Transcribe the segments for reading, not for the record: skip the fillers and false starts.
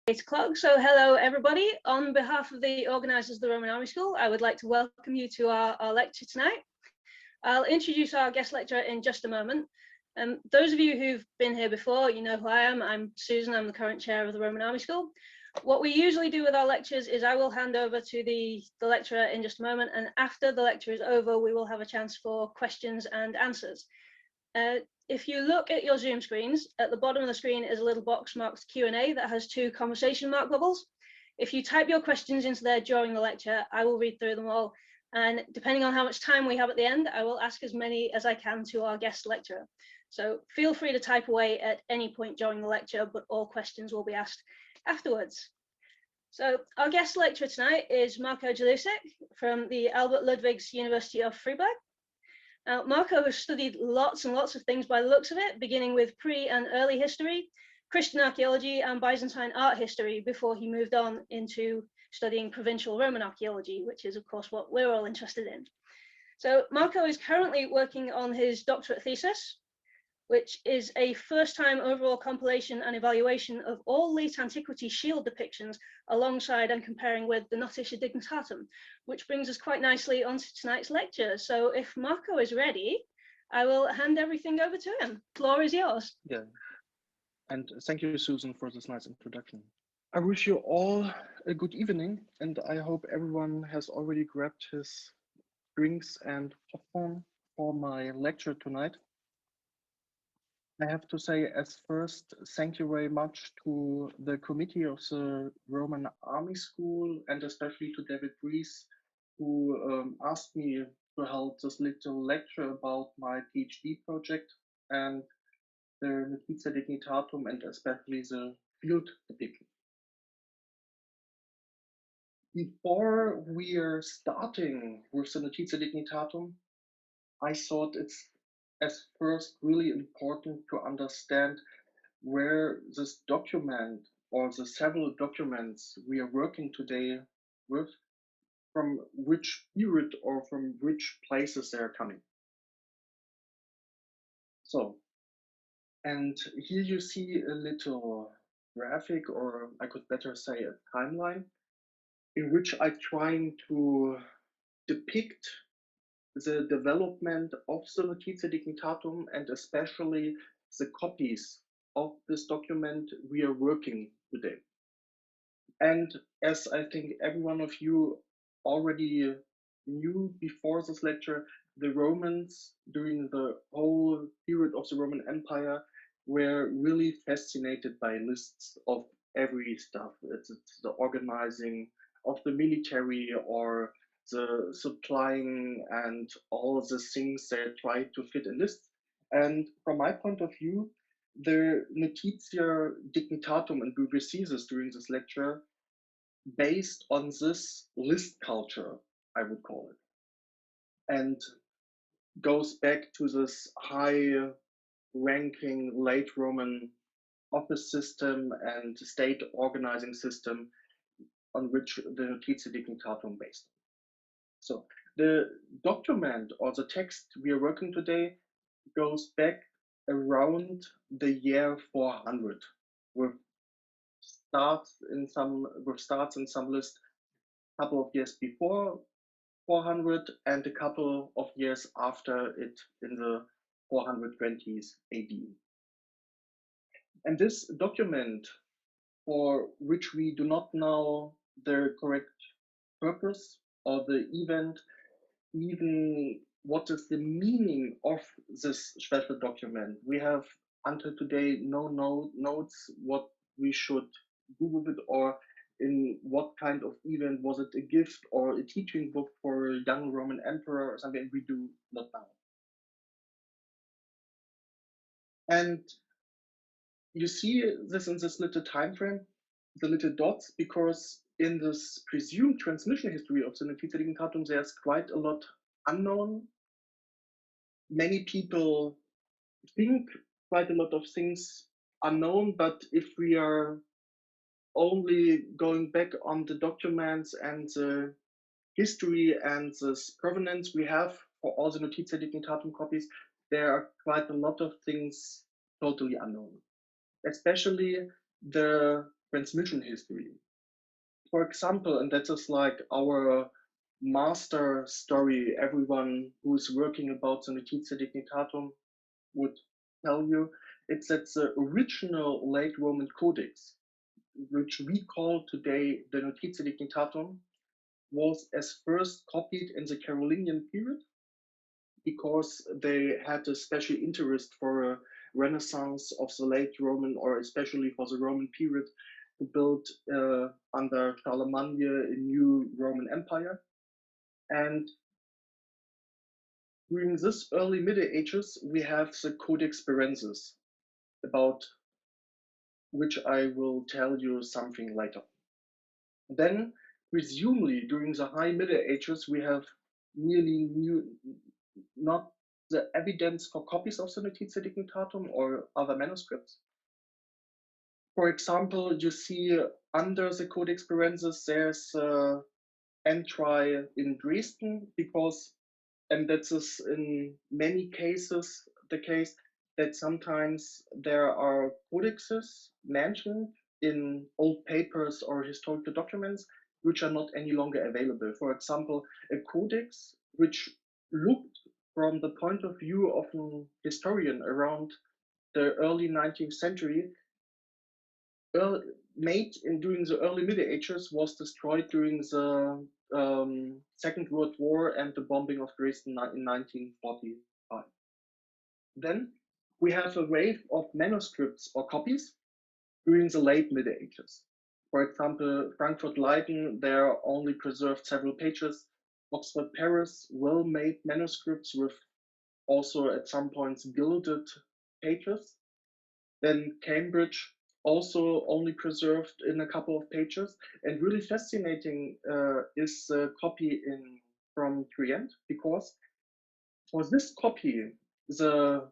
8 o'clock. So hello everybody. On behalf of the organisers of the Roman Army School, I would like to welcome you to our lecture tonight. I'll introduce our guest lecturer in just a moment. Those of you who've been here before, you know who I am. I'm Susan, I'm the current chair of the Roman Army School. What we usually do with our lectures is I will hand over to the lecturer in just a moment, and after the lecture is over, we will have a chance for questions and answers. If you look at your Zoom screens, at the bottom of the screen is a little box marked Q&A that has 2 conversation mark bubbles. If you type your questions into there during the lecture, I will read through them all. And depending on how much time we have at the end, I will ask as many as I can to our guest lecturer. So feel free to type away at any point during the lecture, but all questions will be asked afterwards. So our guest lecturer tonight is Marko Jelisek from the Albert Ludwigs University of Freiburg. Marko has studied lots and lots of things by the looks of it, beginning with pre- and early history, Christian archaeology and Byzantine art history before he moved on into studying provincial Roman archaeology, which is of course what we're all interested in. So Marko is currently working on his doctorate thesis, which is a first-time overall compilation and evaluation of all late antiquity shield depictions alongside and comparing with the Notitia Dignitatum, which brings us quite nicely onto tonight's lecture. So if Marko is ready, I will hand everything over to him. The floor is yours. Yeah, and thank you, Susan, for this nice introduction. I wish you all a good evening, and I hope everyone has already grabbed his drinks and popcorn for my lecture tonight. I have to say, as first, thank you very much to the committee of the Roman Army School, and especially to David Breeze, who asked me to hold this little lecture about my PhD project and the Notitia Dignitatum, and especially the field depiction. Before we are starting with the Notitia Dignitatum, I thought it's as first really important to understand where this document or the several documents we are working today with, from which period or from which places they are coming. So, and here you see a little graphic, or I could better say a timeline, in which I'm trying to depict the development of the Notitia Dignitatum and especially the copies of this document we are working today. And as I think every one of you already knew before this lecture, the Romans during the whole period of the Roman Empire were really fascinated by lists of every stuff. It's the organizing of the military or the supplying and all the things they try to fit in lists. And from my point of view, the Notitia Dignitatum, and we will see this during this lecture, based on this list culture, I would call it, and goes back to this high ranking late Roman office system and state organizing system on which the Notitia Dignitatum based. So the document or the text we are working today goes back around the year 400 with starts in some list a couple of years before 400 and a couple of years after it in the 420s AD. And this document, for which we do not know the correct purpose or the event, even what is the meaning of this special document. We have until today no notes what we should do with it, or in what kind of event. Was it a gift or a teaching book for a young Roman emperor or something? We do not know. And you see this in this little time frame, the little dots, because in this presumed transmission history of the Notitia Dignitatum, there's quite a lot unknown. Many people think quite a lot of things are known, but if we are only going back on the documents and the history and the provenance we have for all the Notitia Dignitatum copies, there are quite a lot of things totally unknown. Especially the transmission history. For example, and that is like our master story, everyone who is working about the Notitia Dignitatum would tell you, it's that the original late Roman codex, which we call today the Notitia Dignitatum, was as first copied in the Carolingian period because they had a special interest for a renaissance of the late Roman, or especially for the Roman period, to build under Charlemagne a new Roman Empire. And during this early Middle Ages, we have the Codex Berensis, about which I will tell you something later. Then, presumably, during the High Middle Ages, we have nearly not the evidence for copies of the Notitia Dignitatum or other manuscripts. For example, you see under the Codex Berensis, there's entry in Dresden, because, and that is in many cases the case, that sometimes there are codexes mentioned in old papers or historical documents which are not any longer available. For example, a codex which looked from the point of view of an historian around the early 19th century, made during the early Middle Ages, was destroyed during the Second World War and the bombing of Dresden in 1945. Then we have a wave of manuscripts or copies during the late Middle Ages. For example, Frankfurt Leiden, there are only preserved several pages. Oxford Paris, well-made manuscripts with also at some points gilded pages. Then Cambridge, also only preserved in a couple of pages. And really fascinating is the copy from Trient, because for this copy, the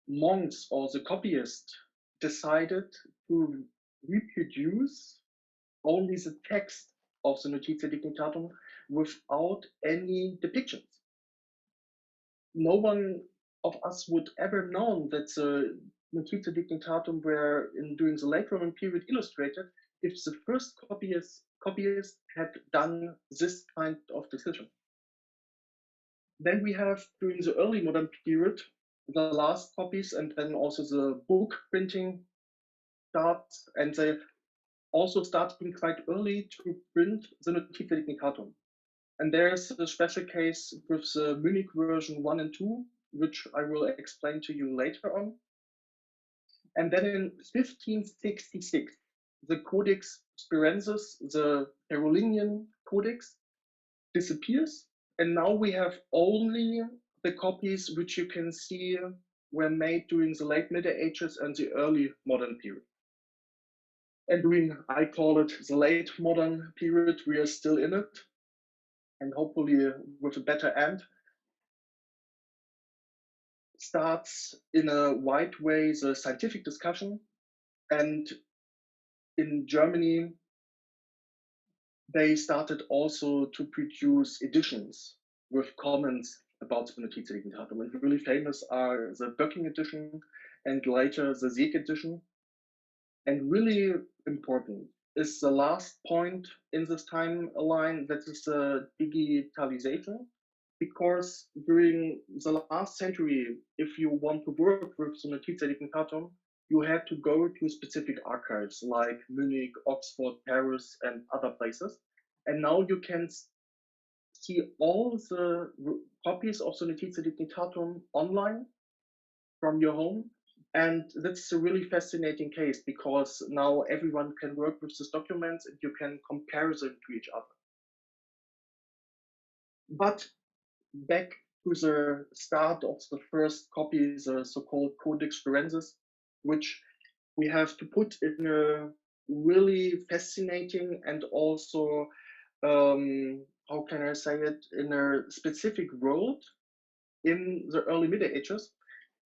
monks or the copyist decided to reproduce only the text of the Notitia Dignitatum without any depictions. No one of us would ever known that the Notitia Dignitatum were during the late Roman period illustrated if the first copyist had done this kind of decision. Then we have during the early modern period the last copies, and then also the book printing starts, and they also starting quite early to print the Notitia Dignitatum. And there's a special case with the Munich version 1 and 2, which I will explain to you later on. And then in 1566, the Codex Spirensis, the Carolingian Codex, disappears. And now we have only the copies which you can see were made during the late Middle Ages and the early modern period. And during, I call it the late modern period, we are still in it, and hopefully with a better end, starts in a wide way the scientific discussion. And in Germany, they started also to produce editions with comments about the Notitia Dignitatum. And really famous are the Böcking edition and later the Sieg edition. And really important is the last point in this timeline, that is the digitalization. Because during the last century, if you want to work with the Notitia Dignitatum, you had to go to specific archives like Munich, Oxford, Paris, and other places. And now you can see all the copies of the Notitia Dignitatum online from your home. And that's a really fascinating case, because now everyone can work with these documents and you can compare them to each other. But back to the start of the first copy, the so-called Codex Berensis, which we have to put in a really fascinating and also, how can I say it, in a specific world in the early Middle Ages,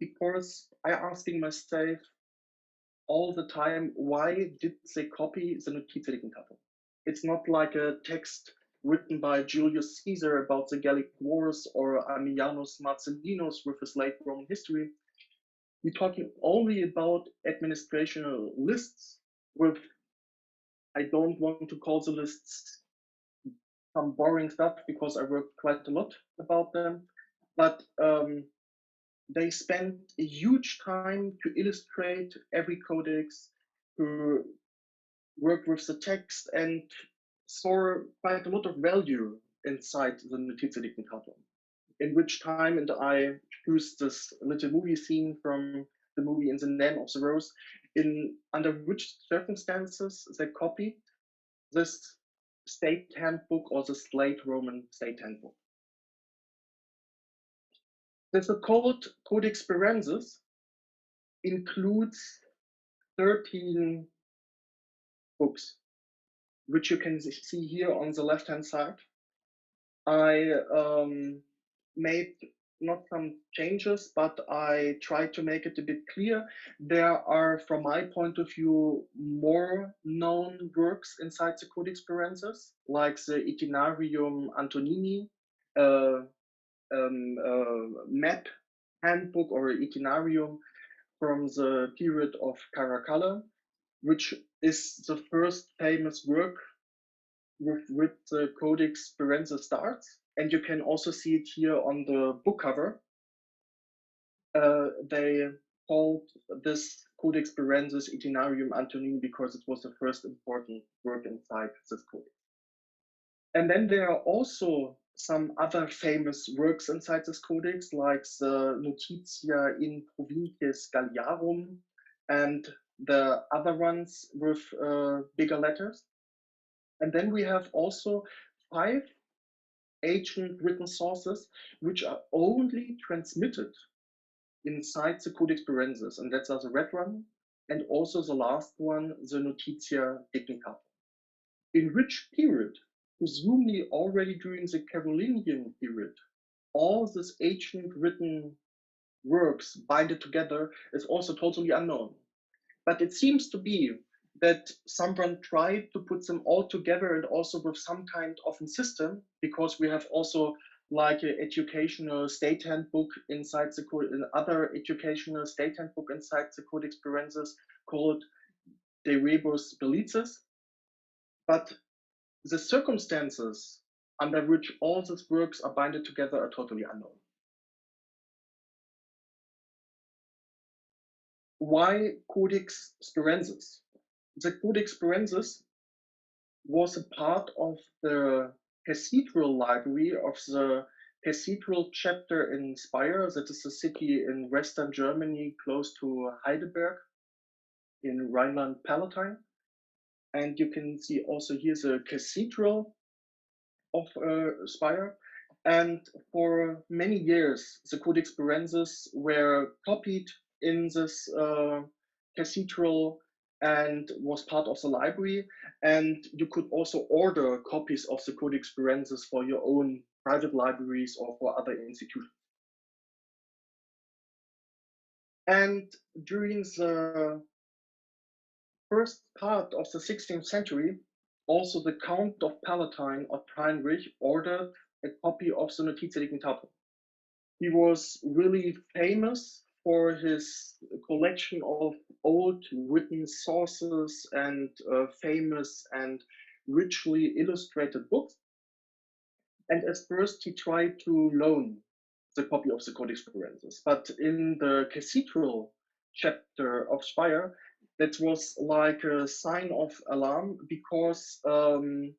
because I asking myself all the time, why did they copy the Notitia Dignitatum? It's not like a text written by Julius Caesar about the Gallic Wars or Ammianus Marcellinus with his late Roman history. We're talking only about administrational lists with I don't want to call the lists some boring stuff because I worked quite a lot about them, but they spent a huge time to illustrate every codex, to work with the text, and saw quite a lot of value inside the Notitia Dignitatum. In which time, and I choose this little movie scene from the movie In the Name of the Rose, in under which circumstances they copied this state handbook or the late Roman state handbook. The so-called Codex Perensis includes 13 books, which you can see here on the left-hand side. I made not some changes, but I tried to make it a bit clear. There are, from my point of view, more known works inside the Codex Perensis, like the Itinerarium Antonini, map handbook or itinerarium from the period of Caracalla, which is the first famous work with which the Codex Perensis starts. And you can also see it here on the book cover. They called this Codex Perensis Itinerarium Antonini because it was the first important work inside this codex. And then there are also some other famous works inside this codex, like the Notitia in Provincies Galliarum and the other ones with bigger letters. And then we have also 5 ancient written sources which are only transmitted inside the Codex Perensis, and that's the red one, and also the last one, the Notitia Dignitatum. In which period, presumably already during the Carolingian period, all these ancient written works binded together is also totally unknown. But it seems to be that someone tried to put them all together and also with some kind of a system, because we have also like an educational state handbook inside the other educational state handbook inside the Codex Perensis called De Rebus Bellicis. But the circumstances under which all these works are binded together are totally unknown. Why Codex Perensis? The Codex Perensis was a part of the cathedral library of the Cathedral Chapter in Speyer, that is a city in Western Germany close to Heidelberg in Rhineland-Palatine. And you can see also here the Cathedral of Speyer. And for many years, the Codex Perensis were copied in this cathedral and was part of the library. And you could also order copies of the Codex Perensis for your own private libraries or for other institutions. And during the first part of the 16th century, also the Count of Palatine, Otto Heinrich, ordered a copy of the Notitia Dignitatum. He was really famous for his collection of old written sources and famous and richly illustrated books. And at first he tried to loan the copy of the Codex Perensis, but in the Cathedral Chapter of Speyer, that was like a sign of alarm, because Otto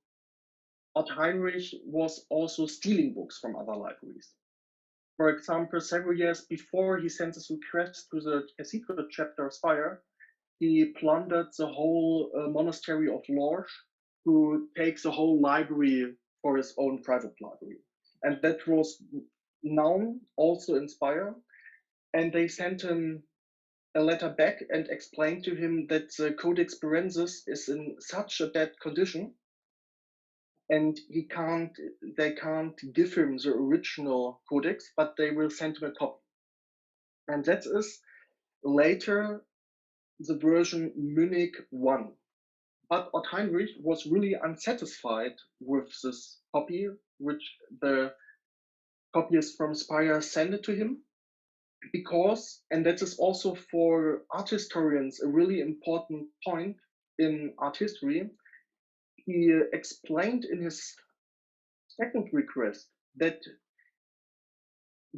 Heinrich was also stealing books from other libraries. For example, several years before he sent his request to the Cathedral Chapter of Speyer, he plundered the whole monastery of Lorsch to take the whole library for his own private library. And that was known also in Speyer. And they sent him a letter back and explained to him that the Codex Perensis is in such a bad condition, and they can't give him the original codex, but they will send him a copy. And that is later the version Munich 1. But Otto Heinrich was really unsatisfied with this copy, which the copyists from Speyer sent it to him, because, and that is also for art historians a really important point in art history, he explained in his second request that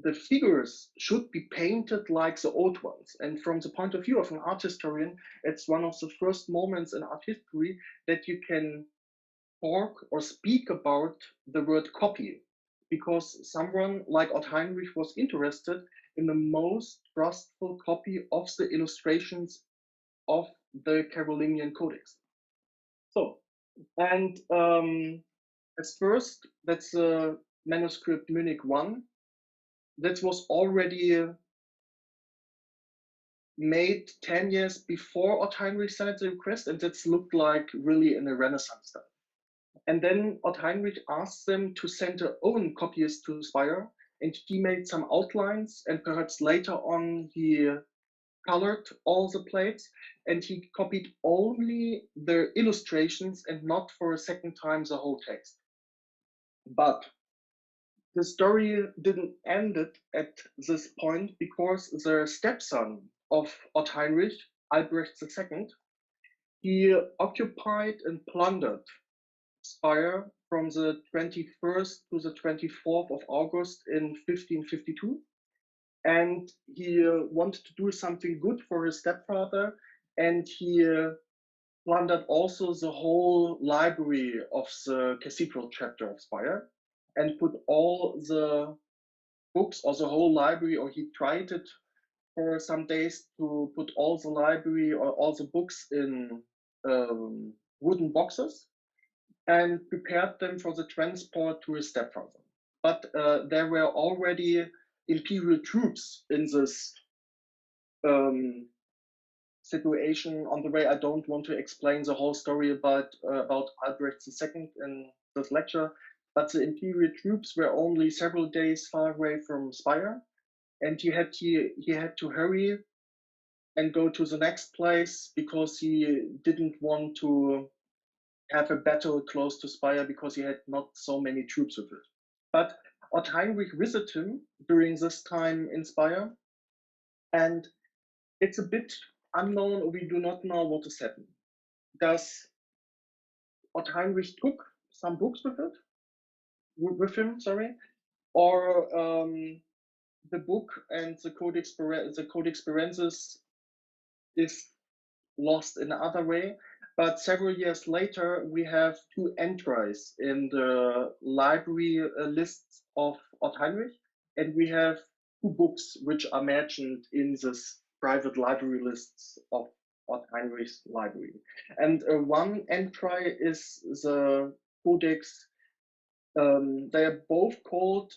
the figures should be painted like the old ones. And from the point of view of an art historian, it's one of the first moments in art history that you can talk or speak about the word copy, because someone like Ott Heinrich was interested in the most trustful copy of the illustrations of the Carolingian Codex. So, and as first, that's the manuscript Munich 1. That was already made 10 years before Ott Heinrich sent the request, and that's looked like really in a Renaissance style. And then Ott Heinrich asked them to send their own copies to Speyer, and he made some outlines, and perhaps later on he colored all the plates, and he copied only the illustrations and not for a second time the whole text. But the story didn't end it at this point, because the stepson of Ott Heinrich, Albrecht II, he occupied and plundered Speyer from the 21st to the 24th of August in 1552. And he wanted to do something good for his stepfather, and he plundered also the whole library of the cathedral chapter of Speyer and put all the books or the whole library, or he tried it for some days to put all the library or all the books in wooden boxes and prepared them for the transport to his stepfather. But there were already imperial troops in this situation on the way. I don't want to explain the whole story about Albrecht II in this lecture, but the imperial troops were only several days far away from Speyer, and he had to hurry and go to the next place because he didn't want to have a battle close to Speyer because he had not so many troops with it. But Ott Heinrich visited him during this time in Speyer, and it's a bit unknown. We do not know what is happening. Does Ott Heinrich took some books with him, sorry, or the book and the Codex Perensis is lost in another way. But several years later, we have two entries in the library lists of Ott Heinrich, and we have two books which are mentioned in this private library lists of Ott Heinrich's library. And one entry is the Codex. They are both called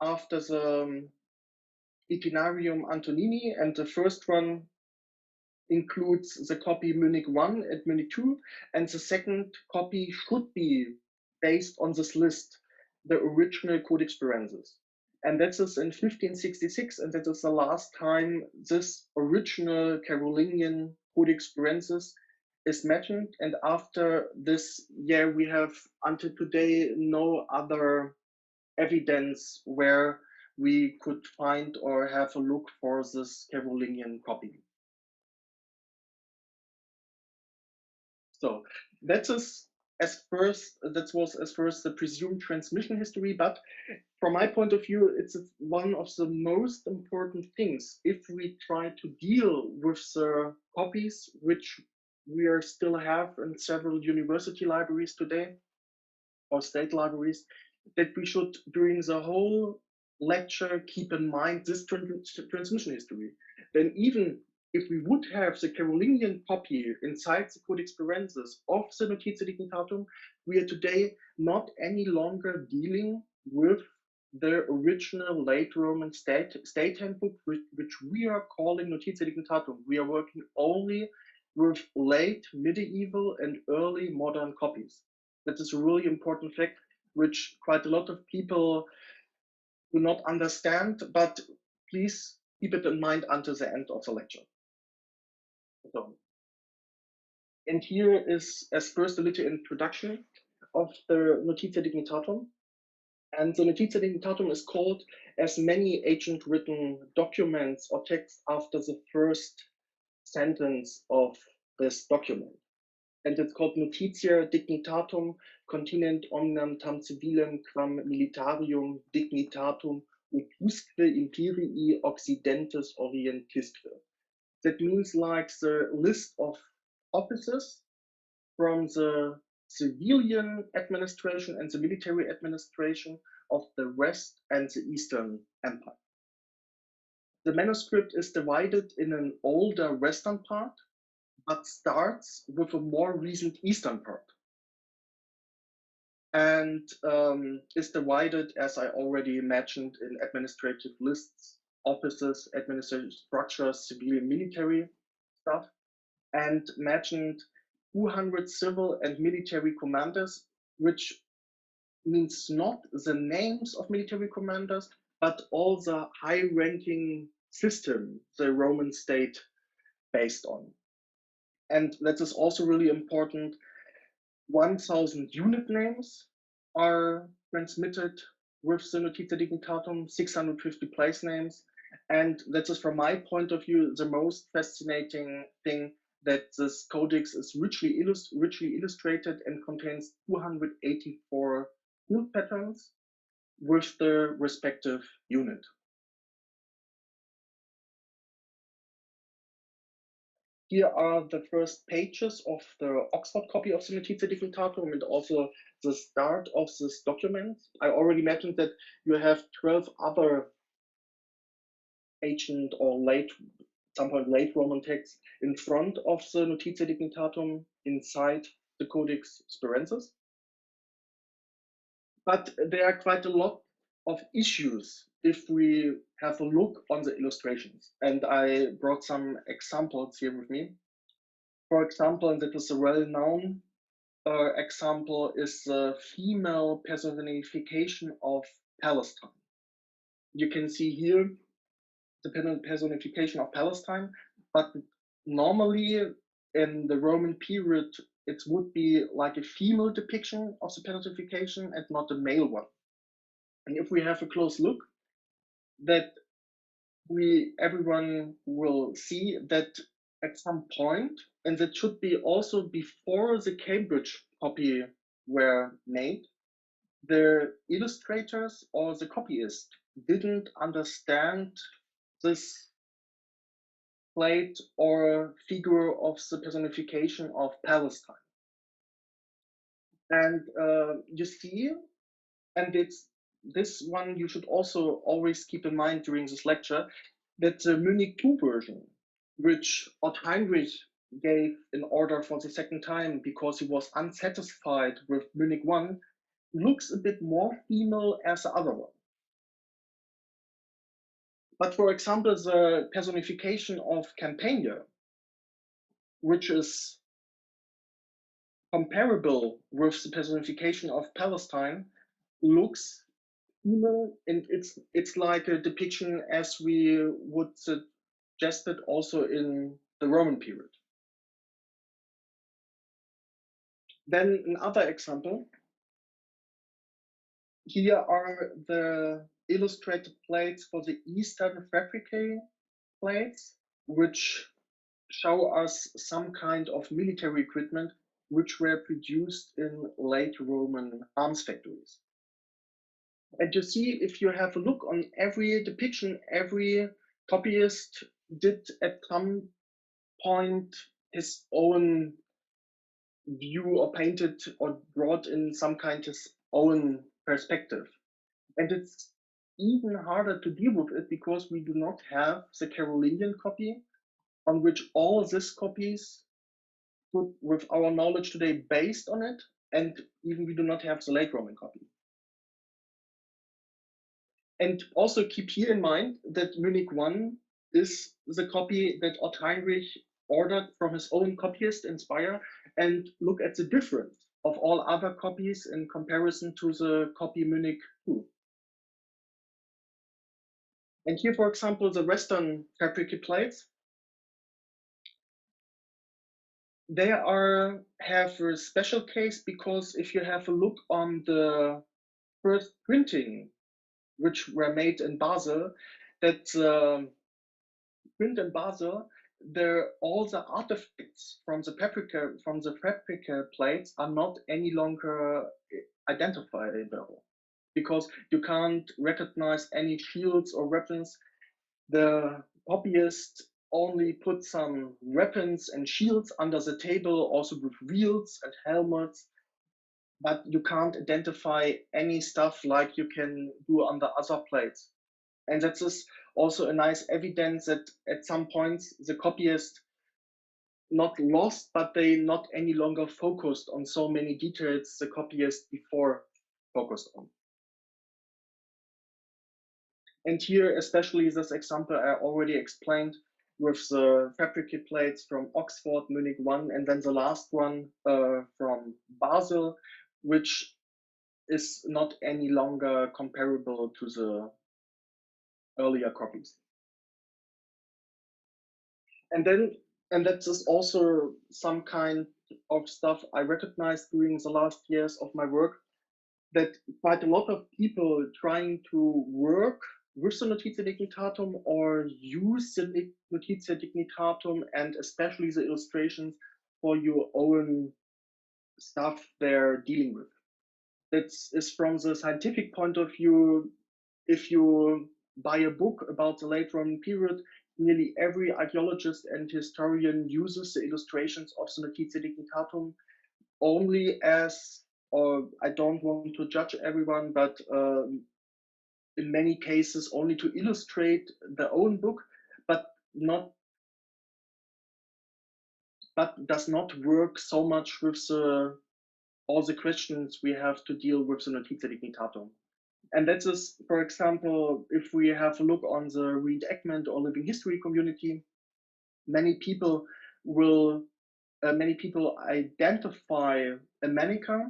after the Itinerarium Antonini, and the first one includes the copy Munich 1 and Munich 2, and the second copy should be based on this list, the original Codex Perensis. And that is in 1566, and that is the last time this original Carolingian Codex Perensis is mentioned. And after this year, we have until today no other evidence where we could find or have a look for this Carolingian copy. So that was as first the presumed transmission history, but from my point of view, it's one of the most important things if we try to deal with the copies which we are still have in several university libraries today or state libraries, that we should during the whole lecture keep in mind this transmission history. Then even if we would have the Carolingian copy inside the Codex Perensis of the Notitia Dignitatum, we are today not any longer dealing with the original late Roman state handbook, which we are calling Notitia Dignitatum. We are working only with late medieval and early modern copies. That is a really important fact, which quite a lot of people do not understand, but please keep it in mind until the end of the lecture. So, and here is as first a little introduction of the Notitia Dignitatum. And the Notitia Dignitatum is called as many ancient written documents or texts after the first sentence of this document. and it's called Notitia Dignitatum continent omnium tam civilem quam militarium dignitatum opusque imperii occidentes orientisque. That means like the list of offices from the civilian administration and the military administration of the West and the Eastern Empire. The manuscript is divided in an older Western part, but starts with a more recent Eastern part. And is divided, as I already mentioned, in administrative lists, offices, administrative structures, civilian military stuff, and mentioned 200 civil and military commanders, which means not the names of military commanders, but all the high-ranking system the Roman state based on. And that is also really important. 1,000 unit names are transmitted with the Notitia Dignitatum, 650 place names. And that is, from my point of view, the most fascinating thing, that this codex is richly illustrated and contains 284 field patterns with the respective unit. Here are the first pages of the Oxford copy of the Notitia Dignitatum and also the start of this document. I already mentioned that you have 12 other ancient or late, some point late Roman texts in front of the Notitia Dignitatum inside the Codex Spirensis. But there are quite a lot of issues if we have a look on the illustrations. And I brought some examples here with me. For example, and that is a well-known example, is the female personification of Palestine. You can see here the personification of Palestine, but normally in the Roman period, it would be like a female depiction of the personification and not a male one. And if we have a close look, that everyone will see that at some point, and that should be also before the Cambridge copy were made, the illustrators or the copyist didn't understand this plate or figure of the personification of Palestine. And you see, and it's this one you should also always keep in mind during this lecture, that the Munich II version, which Ott Heinrich gave in order for the second time because he was unsatisfied with Munich I, looks a bit more female as the other one. But for example, the personification of Campania, which is comparable with the personification of Palestine, looks female, and it's like a depiction as we would suggest it also in the Roman period. Then another example. Here are the illustrated plates for the Eastern fabricae plates, which show us some kind of military equipment which were produced in late Roman arms factories. And you see, if you have a look on every depiction, every copyist did at some point his own view or painted or brought in some kind of his own perspective. And it's even harder to deal with it because we do not have the Carolingian copy on which all these copies put with our knowledge today based on it, and even we do not have the late Roman copy. And also keep here in mind that Munich I is the copy that Ott Heinrich ordered from his own copyist in Speyer, and look at the difference of all other copies in comparison to the copy Munich II. And here, for example, the Western fabricae plates, they have a special case because if you have a look on the first printing, which were made in Basel, that print in Basel all the artifacts from the paprika plates are not any longer identifiable, because you can't recognize any shields or weapons. The copyist only put some weapons and shields under the table, also with wheels and helmets, but you can't identify any stuff like you can do on the other plates. And that is also a nice evidence that at some points the copyist not lost, but they not any longer focused on so many details the copyist before focused on. And here, especially this example I already explained with the fabric plates from Oxford, Munich 1, and then the last one from Basel, which is not any longer comparable to the earlier copies. And that is also some kind of stuff I recognized during the last years of my work, that quite a lot of people trying to work with the Notitia Dignitatum or use the Notitia Dignitatum and especially the illustrations for your own stuff they're dealing with. That is from the scientific point of view. If you buy a book about the late Roman period, nearly every archaeologist and historian uses the illustrations of the Notitia Dignitatum only as, or I don't want to judge everyone, but in many cases only to illustrate their own book, but does not work so much with all the questions we have to deal with the Notitia Dignitatum. And that is, for example, if we have a look on the reenactment or living history community, many people identify a manica,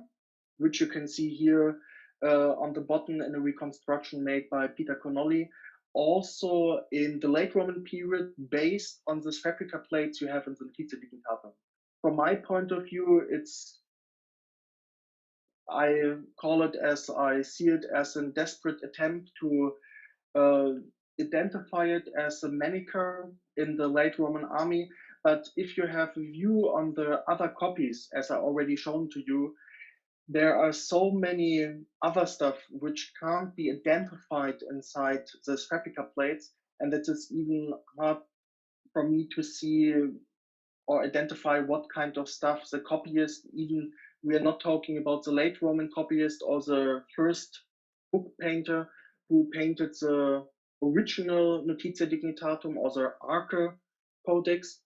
which you can see here on the bottom in a reconstruction made by Peter Connolly, also in the late Roman period, based on the fabrica plates you have in the Notitia Dignitatum. From my point of view, I call it, as I see it, as a desperate attempt to identify it as a manica in the late Roman army. But if you have a view on the other copies, as I already shown to you, there are so many other stuff which can't be identified inside the fabrica plates, and it is even hard for me to see or identify what kind of stuff the copyist, even we are not talking about the late Roman copyist or the first book painter who painted the original Notitia Dignitatum or the Arche Codex,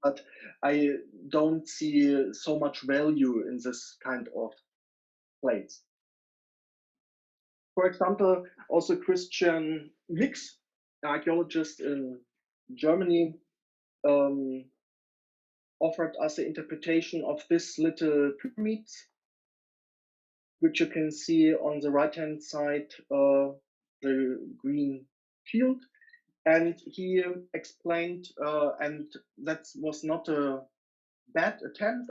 but I don't see so much value in this kind of plates. For example, also Christian Mix, archaeologist in Germany, offered us the interpretation of this little pyramid, which you can see on the right-hand side, the green field. And he explained, and that was not a bad attempt.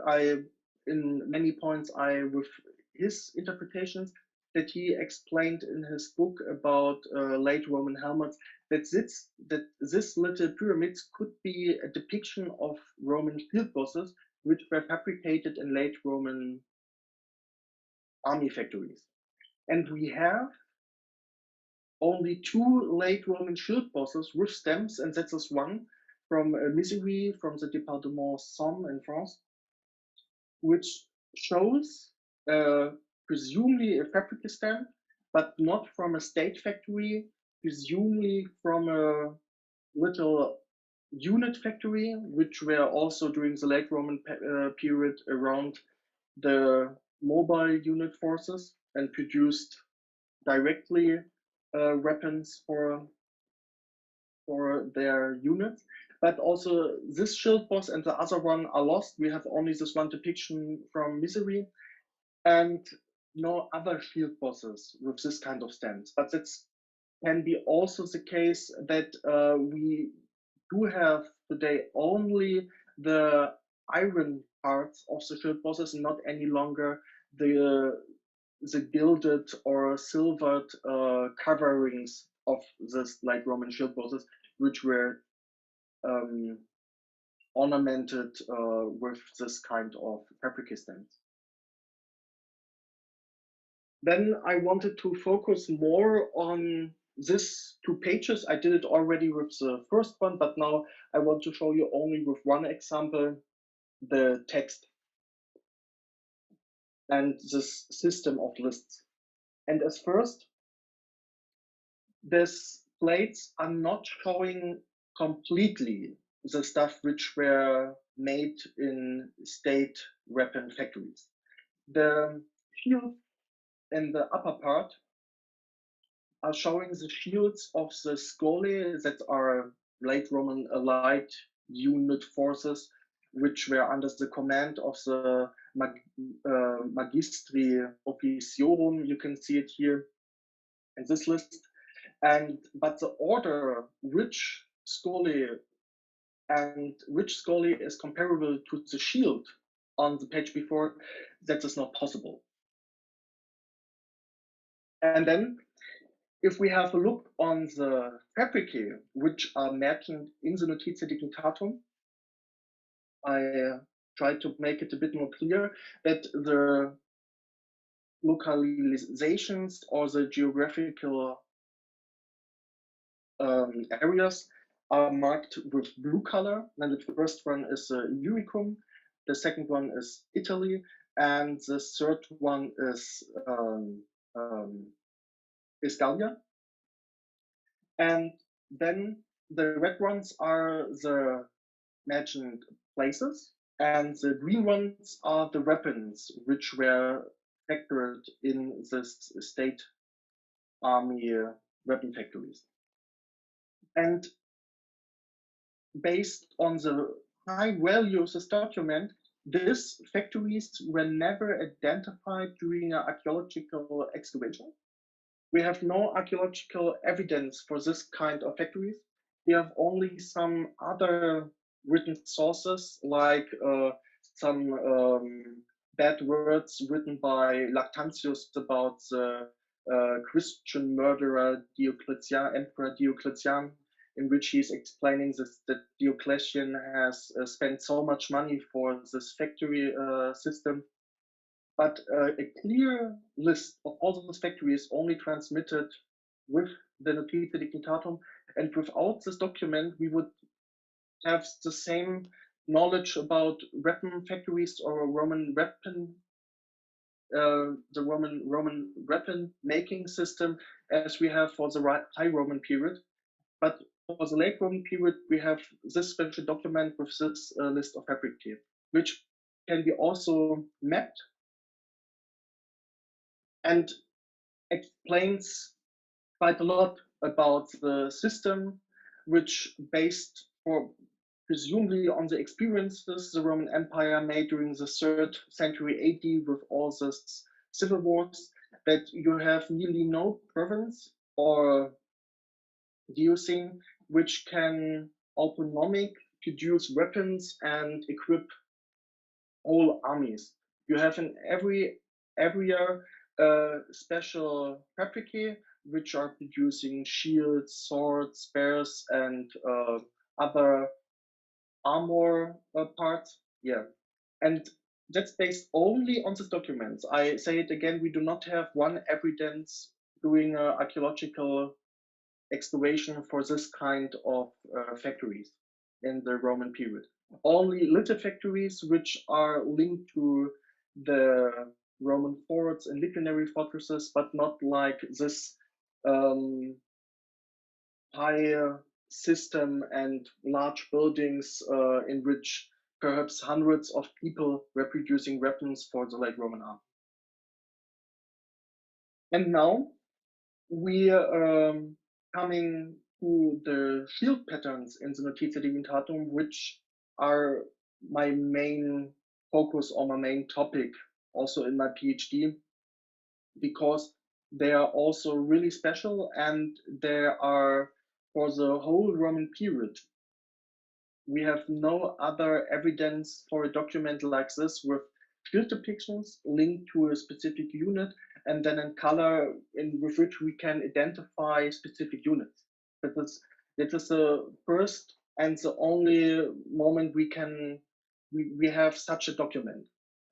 In many points, with his interpretations, that he explained in his book about late Roman helmets, that this little pyramids could be a depiction of Roman field bosses, which were fabricated in late Roman army factories. And we have only 2 late Roman shield bosses with stems, and that's just one from Misery, from the Département Somme in France, which shows presumably a fabric stamp, but not from a state factory, presumably from a little unit factory, which were also during the late Roman period around the mobile unit forces and produced directly weapons for their units. But also this shield boss and the other one are lost. We have only this one depiction from Misery and no other shield bosses with this kind of stance. But that can be also the case that we do have today only the iron parts of the shield bosses and not any longer the gilded or silvered coverings of this late Roman shield bosses, which were ornamented with this kind of fabric stems. Then I wanted to focus more on these 2 pages. I did it already with the first one, but now I want to show you only with one example, the text and this system of lists. And as first, these plates are not showing completely the stuff which were made in state weapon factories. The shield in the upper part are showing the shields of the scoli that are late Roman allied unit forces, which were under the command of the Magistri Officiorum. You can see it here in this list. But the order which scoli is comparable to the shield on the page before, that is not possible. And then if we have a look on the fabricae which are mentioned in the Notitia Dignitatum, I try to make it a bit more clear that the localizations or the geographical areas are marked with blue color. And the first one is Illyricum, the second one is Italy, and the third one is Gallia. And then the red ones are the mentioned places, and the green ones are the weapons which were factored in this state army weapon factories. And based on the high value of this document, these factories were never identified during an archaeological excavation. We have no archaeological evidence for this kind of factories. We have only some other written sources, like some bad words written by Lactantius about the Christian murderer Diocletian, Emperor Diocletian, in which he's explaining this, that Diocletian has spent so much money for this factory system. But a clear list of all those factories only transmitted with the Notitia Dignitatum, and without this document, we would have the same knowledge about weapon factories or Roman weapon, the Roman weapon making system as we have for the High Roman period. But for the Late Roman period, we have this special document with this list of fabricae, which can be also mapped and explains quite a lot about the system, which based for presumably on the experiences the Roman Empire made during the 3rd century AD with all these civil wars, that you have nearly no province or diocese which can autonomic produce weapons and equip whole armies. You have in every area special fabricae which are producing shields, swords, spears, and other armor parts. Yeah, and that's based only on these documents. I say it again, we do not have one evidence doing archaeological excavation for this kind of factories in the Roman period. Only little factories which are linked to the Roman forts and legionary fortresses, but not like this high system and large buildings in which perhaps hundreds of people were producing weapons for the late Roman army. And now we are coming to the shield patterns in the Notitia Dignitatum, which are my main focus or my main topic also in my PhD, because they are also really special and they are for the whole Roman period. We have no other evidence for a document like this with shield depictions linked to a specific unit and then in color with which we can identify specific units. That is the first and the only moment we have such a document.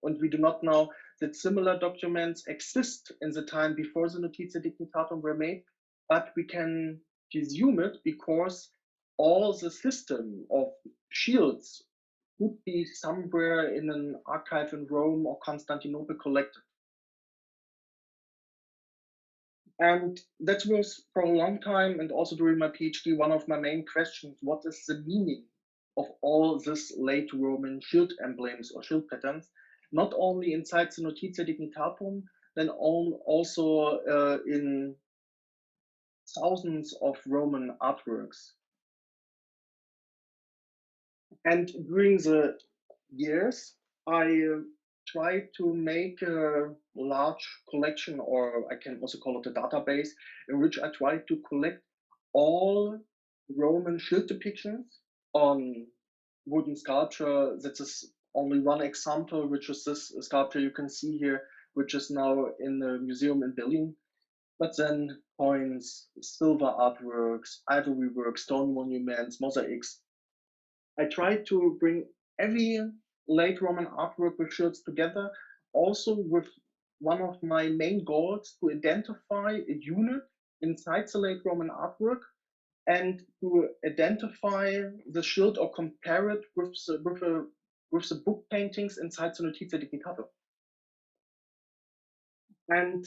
And we do not know that similar documents exist in the time before the Notitia Dignitatum were made, but we can presume it because all the system of shields would be somewhere in an archive in Rome or Constantinople collected. And that was for a long time, and also during my PhD, one of my main questions: what is the meaning of all this late Roman shield emblems or shield patterns, not only inside the Notitia Dignitatum, then also in thousands of Roman artworks. And during the years, I tried to make a large collection, or I can also call it a database, in which I tried to collect all Roman shield depictions on wooden sculpture. That is only one example, which is this sculpture you can see here, which is now in the museum in Berlin. But then coins, silver artworks, ivory work, stone monuments, mosaics. I tried to bring every late Roman artwork with shields together, also with one of my main goals to identify a unit inside the late Roman artwork and to identify the shield or compare it with the book paintings inside the Notitia Dignitatum. And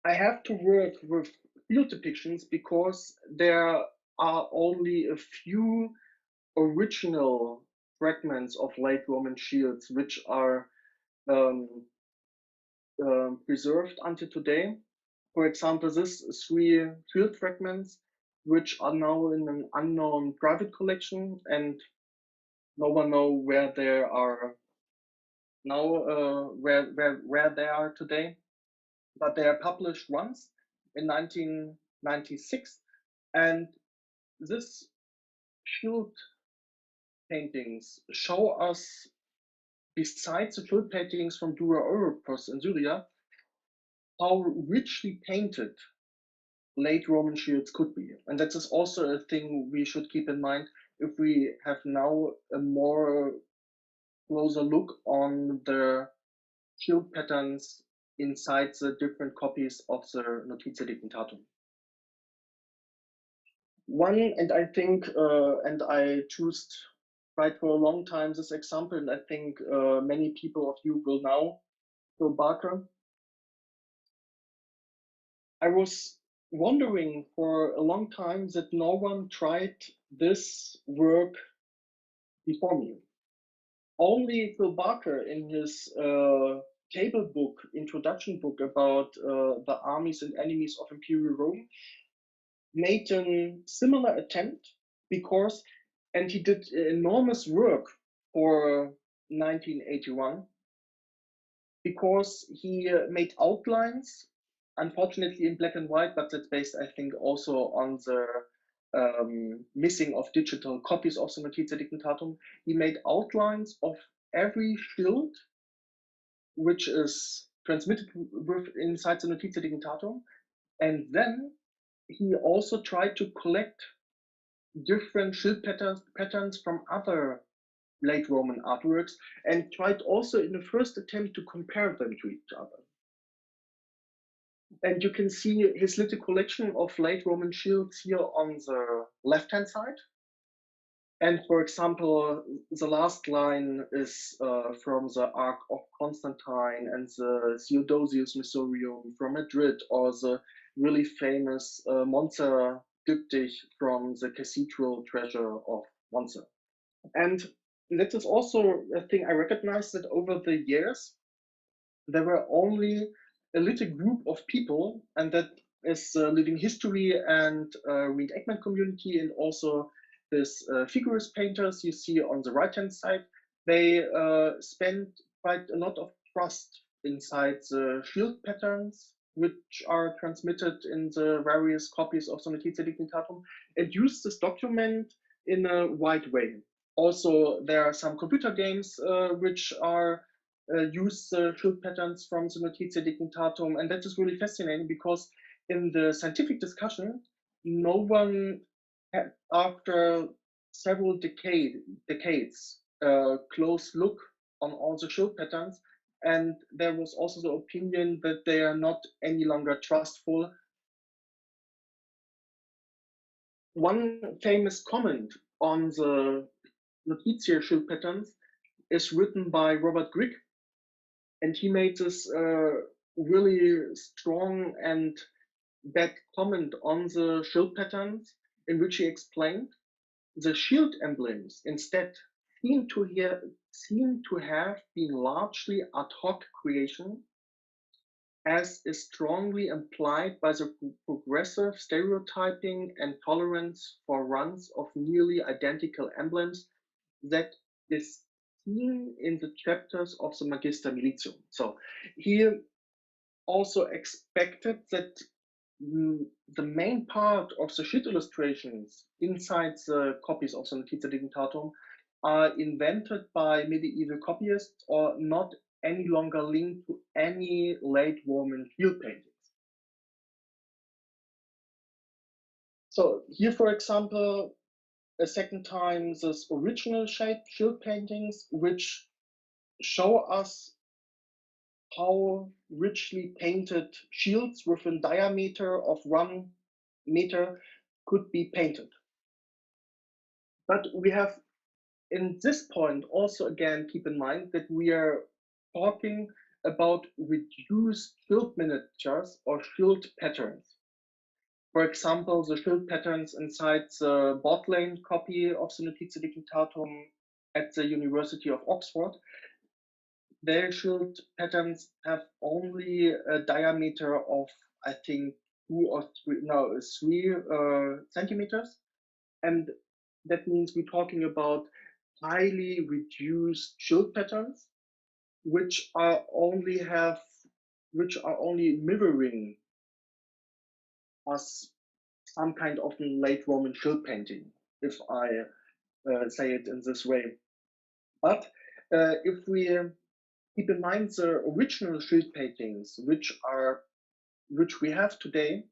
I have to work with field depictions because there are only a few original fragments of late Roman shields which are preserved until today. For example, this three field fragments, which are now in an unknown private collection, and no one knows where they are now, where they are today. But they are published once in 1996, and this shield paintings show us, besides the field paintings from Dura Europos in Syria, how richly painted late Roman shields could be. And that is also a thing we should keep in mind if we have now a more closer look on the shield patterns inside the different copies of the Notitia Dignitatum. One, and I think, and I chose right for a long time this example, and I think many people of you will know Phil Barker. I was wondering for a long time that no one tried this work before me. Only Phil Barker, in his table book, introduction book about the armies and enemies of Imperial Rome, made a similar attempt because, and he did enormous work for 1981, because he made outlines, unfortunately in black and white, but that's based, I think, also on the missing of digital copies of the Notitia Dignitatum. He made outlines of every shield which is transmitted inside the Notitia Dignitatum, and then he also tried to collect different shield patterns from other late Roman artworks, and tried also in the first attempt to compare them to each other. And you can see his little collection of late Roman shields here on the left-hand side. And for example, the last line is from the Ark of Constantine and the Theodosius Missorium from Madrid, or the really famous Monza diptych from the Cathedral Treasure of Monza. And that is also a thing I recognized, that over the years, there were only a little group of people, and that is Living History and reenactment community, and also this figurist painters you see on the right-hand side. They spend quite a lot of trust inside the shield patterns, which are transmitted in the various copies of the Notitia Dignitatum, and use this document in a wide way. Also, there are some computer games which are use shield patterns from the Notitia Dignitatum, and that is really fascinating because in the scientific discussion, no one, after several decades close look on all the shield patterns, and there was also the opinion that they are not any longer trustful. One famous comment on the Notitia shield patterns is written by Robert Grigg, and he made this really strong and bad comment on the shield patterns, in which he explained the shield emblems instead seem to have been largely ad hoc creation, as is strongly implied by the progressive stereotyping and tolerance for runs of nearly identical emblems that is seen in the chapters of the Magister Militium. So he also expected that the main part of the shield illustrations inside the copies of the Notitia Dignitatum are invented by medieval copyists or not any longer linked to any late Roman shield paintings. So here, for example, a second time, this original shield paintings, which show us how richly painted shields with a diameter of 1 meter could be painted. But we have, in this point, also again keep in mind that we are talking about reduced shield miniatures or shield patterns. For example, the shield patterns inside the Bodleian copy of the Notitia Dignitatum at the University of Oxford, their shield patterns have only a diameter of, I think, 3 centimeters. And that means we're talking about highly reduced shield patterns, which are only mirroring us some kind of late Roman shield painting, if I say it in this way. But if we keep in mind the original shield paintings, which we have today,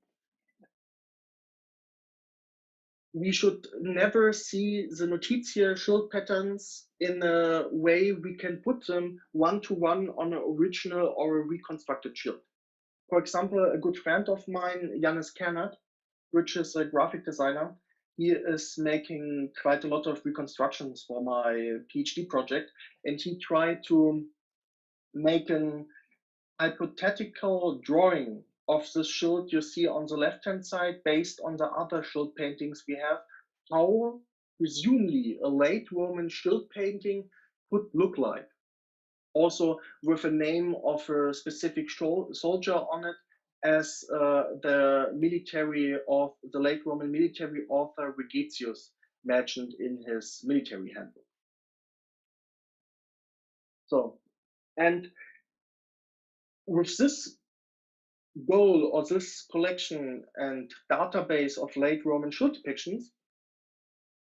we should never see the Notitia shield patterns in a way we can put them one-to-one on an original or a reconstructed shield. For example, a good friend of mine, Janis Kernert, which is a graphic designer, he is making quite a lot of reconstructions for my PhD project, and he tried to make an hypothetical drawing of this shield you see on the left-hand side based on the other shield paintings we have, how presumably a late Roman shield painting could look like. Also with a name of a specific soldier on it, as the late Roman military author Vegetius mentioned in his military handbook. So, and with this goal or this collection and database of late Roman shield depictions,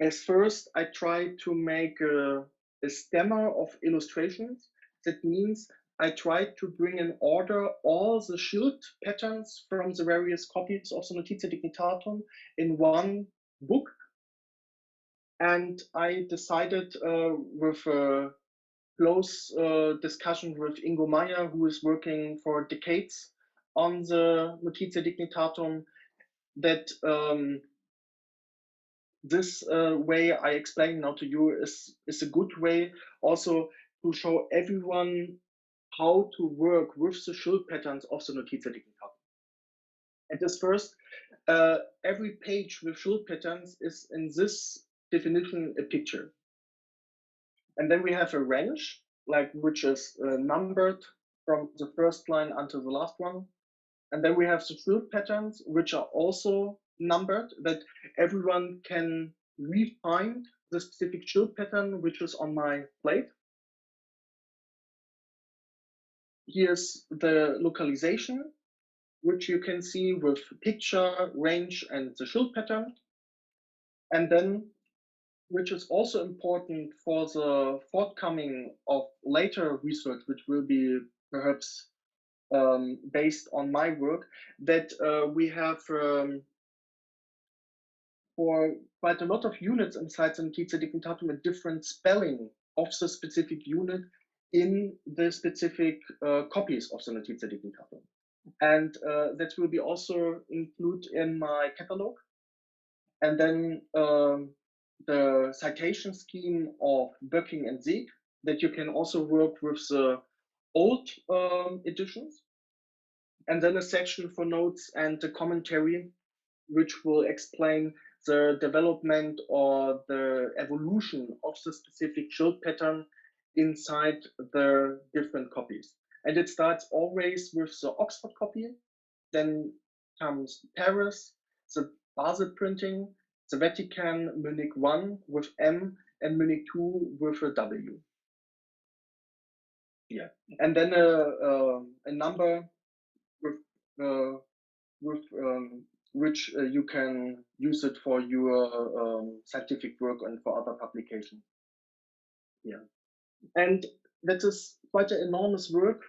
as first I tried to make a stemma of illustrations. That means I tried to bring in order all the shield patterns from the various copies of the Notitia Dignitatum in one book. And I decided with a close discussion with Ingo Meyer, who is working for decades on the Notitia Dignitatum, that this way I explain now to you is a good way also to show everyone how to work with the shield patterns of the Notitia Dignitatum. At this first, every page with shield patterns is in this definition a picture. And then we have a range, which is numbered from the first line until the last one. And then we have the shield patterns, which are also numbered, that everyone can refine the specific shield pattern, which is on my plate. Here's the localization, which you can see with picture, range, and the shield pattern. And then, which is also important for the forthcoming of later research, which will be perhaps based on my work, that we have for quite a lot of units inside the Notitia Dignitatum a different spelling of the specific unit in the specific copies of the Notitia Dignitatum. And that will be also included in my catalog. And then the citation scheme of Böcking and Sieg, that you can also work with the old editions. And then a section for notes and the commentary, which will explain the development or the evolution of the specific shield pattern inside the different copies. And it starts always with the Oxford copy, then comes Paris, the Basel printing, the Vatican, Munich 1 with M, and Munich 2 with a W. Yeah, and then a number with which you can use it for your scientific work and for other publications. Yeah, and that is quite an enormous work.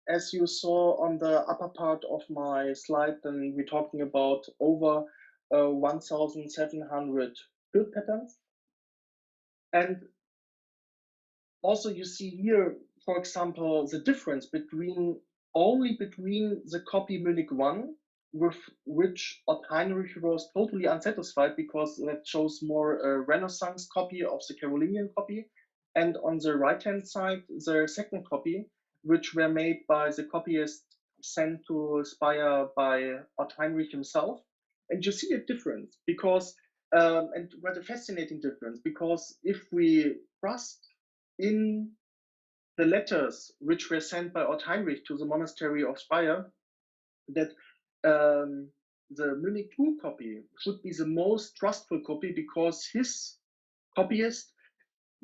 As you saw on the upper part of my slide, then we're talking about over 1,700 field patterns. And also you see here, for example, the difference between the copy Munich 1, with which Ott Heinrich was totally unsatisfied because that shows more a Renaissance copy of the Carolingian copy, and on the right hand side the second copy, which were made by the copyist sent to Speyer by Ott Heinrich himself. And you see a difference because and what a fascinating difference, because if we trust in the letters which were sent by Ott Heinrich to the monastery of Speyer, that the Munich 2 copy should be the most trustful copy because his copyist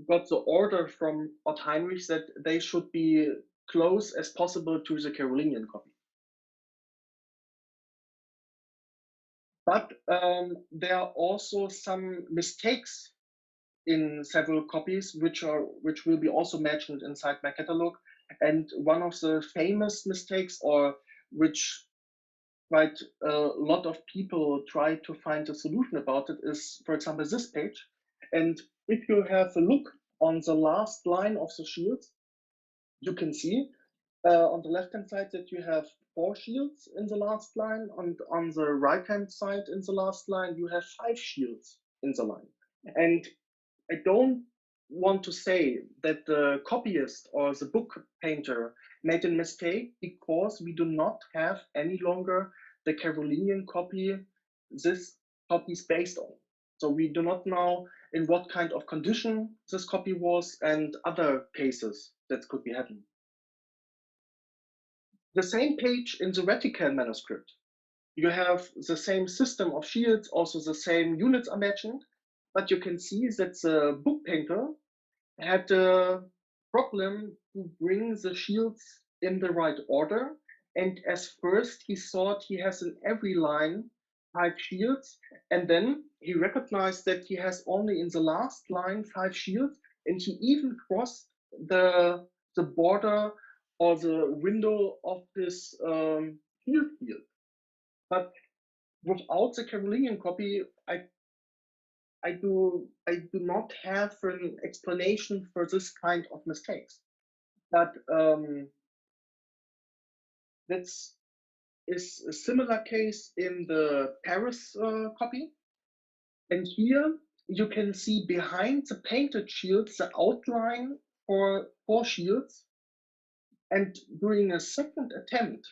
got the order from Ott Heinrich that they should be close as possible to the Carolingian copy. But there are also some mistakes in several copies, which will be also mentioned inside my catalog. And one of the famous mistakes, or which quite a lot of people try to find a solution about it, is, for example, this page. And if you have a look on the last line of the shields, you can see on the left-hand side that you have 4 shields in the last line, and on the right-hand side in the last line, you have 5 shields in the line. And I don't want to say that the copyist or the book painter made a mistake, because we do not have any longer the Carolingian copy this copy is based on. So we do not know in what kind of condition this copy was and other cases that could be happening. The same page in the Vatican manuscript, you have the same system of shields, also the same units are mentioned, but you can see that the book painter had a problem to bring the shields in the right order. And as first he thought he has in every line 5 shields, and then he recognized that he has only in the last line 5 shields, and he even crossed the border or the window of this shield field. But without the Carolingian copy, I do not have an explanation for this kind of mistakes. But that's is a similar case in the Paris copy. And here you can see behind the painted shields the outline for 4 shields. And during a second attempt,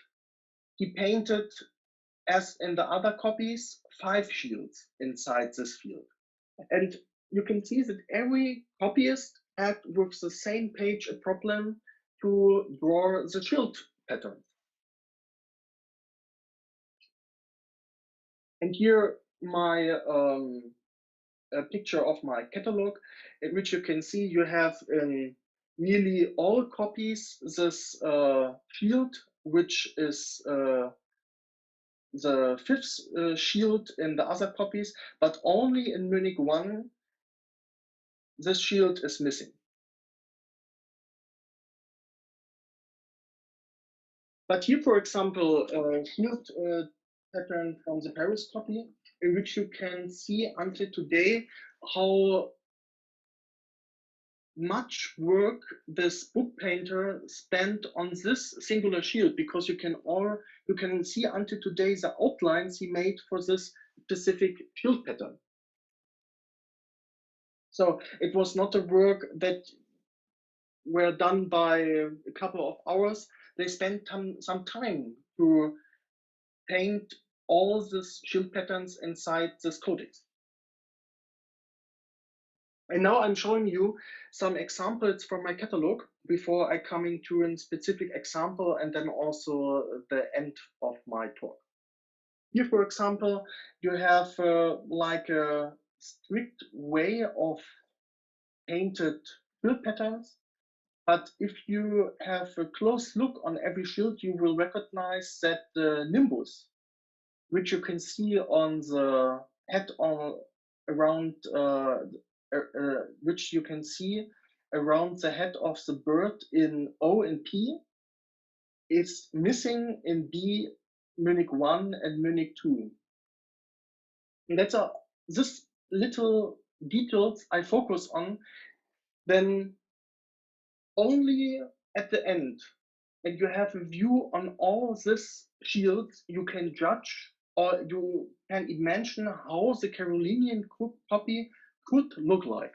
he painted, as in the other copies, 5 shields inside this field. And you can see that every copyist had with the same page a problem to draw the shield pattern. And here my a picture of my catalog, in which you can see you have in nearly all copies this shield, which is the 5th shield in the other copies, but only in Munich 1 this shield is missing. But here, for example, shield pattern from the Paris copy, in which you can see until today how much work this book painter spent on this singular shield, because you can see until today the outlines he made for this specific shield pattern. So it was not a work that were done by a couple of hours. They spent some time to paint all these shield patterns inside this codex. And now I'm showing you some examples from my catalog before I coming to a specific example and then also the end of my talk. Here, for example, you have like a strict way of painted shield patterns. But if you have a close look on every shield, you will recognize that the nimbus, which you can see on the head on around, which you can see around the head of the bird in O and P, is missing in B, Munich 1 and Munich 2. And that's this little details I focus on. Then only at the end, and you have a view on all these shields, you can judge or you can imagine how the Carolinian copy could look like.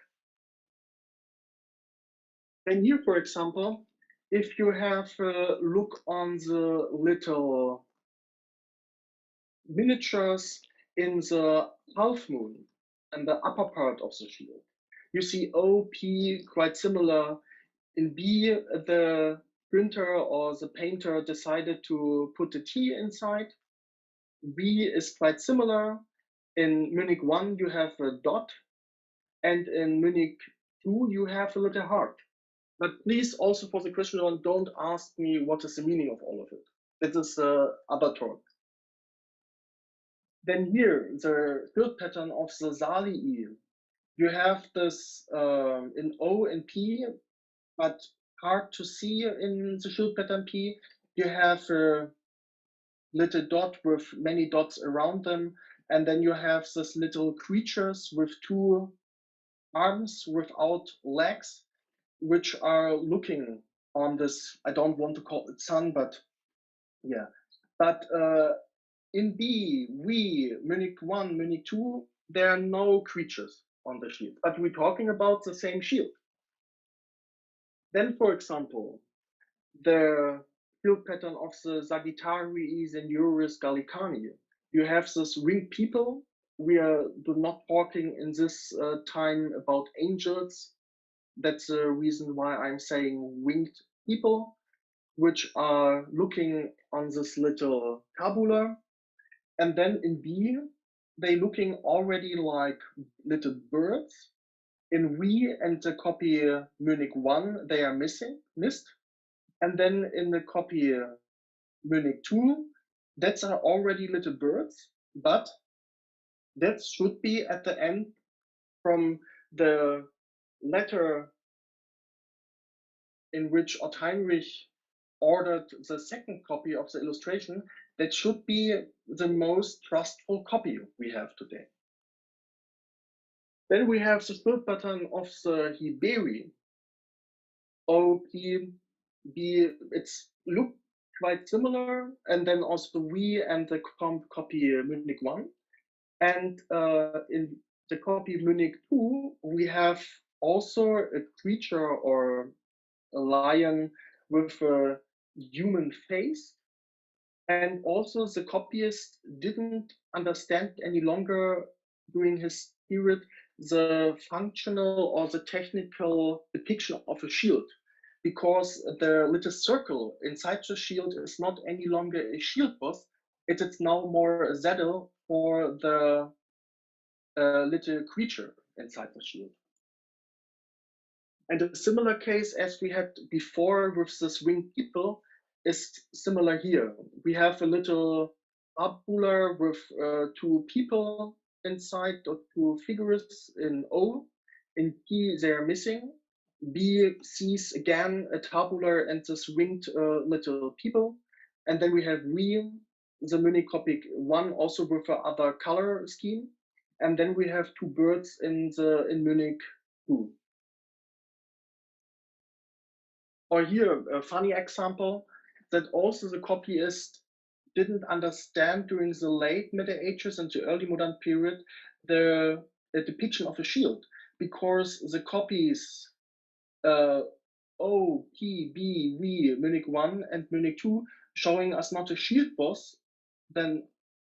And here, for example, if you have a look on the little miniatures in the half moon and the upper part of the shield, you see O, P quite similar. In B, the printer or the painter decided to put a T inside. B is quite similar. In Munich 1, you have a dot, and in Munich 2, you have a little heart. But please, also for the question one, don't ask me what is the meaning of all of it. That is other talk. Then here, the field pattern of the Salii. You have this in O and P, but hard to see in the shield pattern P. You have a little dot with many dots around them, and then you have this little creatures with two arms without legs, which are looking on this. I don't want to call it sun, but yeah. But in B, Munich 1, Munich 2, there are no creatures on the shield, but we're talking about the same shield. Then, for example, the field pattern of the Sagittarius and Urus Gallicani. You have this winged people. We are not talking in this time about angels. That's the reason why I'm saying winged people, which are looking on this little tabula. And then in B, they looking already like little birds. In we and the copy Munich 1, they are missed. And then in the copy Munich 2, that's are already little birds, but that should be at the end from the letter in which Ott Heinrich ordered the second copy of the illustration. That should be the most trustful copy we have today. Then we have the field pattern of the Hiberi. O, P, B, it's look quite similar, and then also we and the copy Munich 1. And in the copy Munich 2, we have also a creature or a lion with a human face. And also the copyist didn't understand any longer during his period the functional or the technical depiction of a shield, because the little circle inside the shield is not any longer a shield boss, it is now more a saddle for the little creature inside the shield. And a similar case as we had before with this winged people is similar here. We have a little tabula with two people inside, or two figures in O. In P, they are missing. B sees again a tabula and this winged little people. And then we have we the Munich copy 1 also with other color scheme, and then we have 2 birds in Munich 2. Or here, a funny example, that also the copyist didn't understand during the late Middle Ages and the early modern period the depiction of a shield, because the copies O, P, B, V, Munich 1 and Munich 2 showing us not a shield boss, then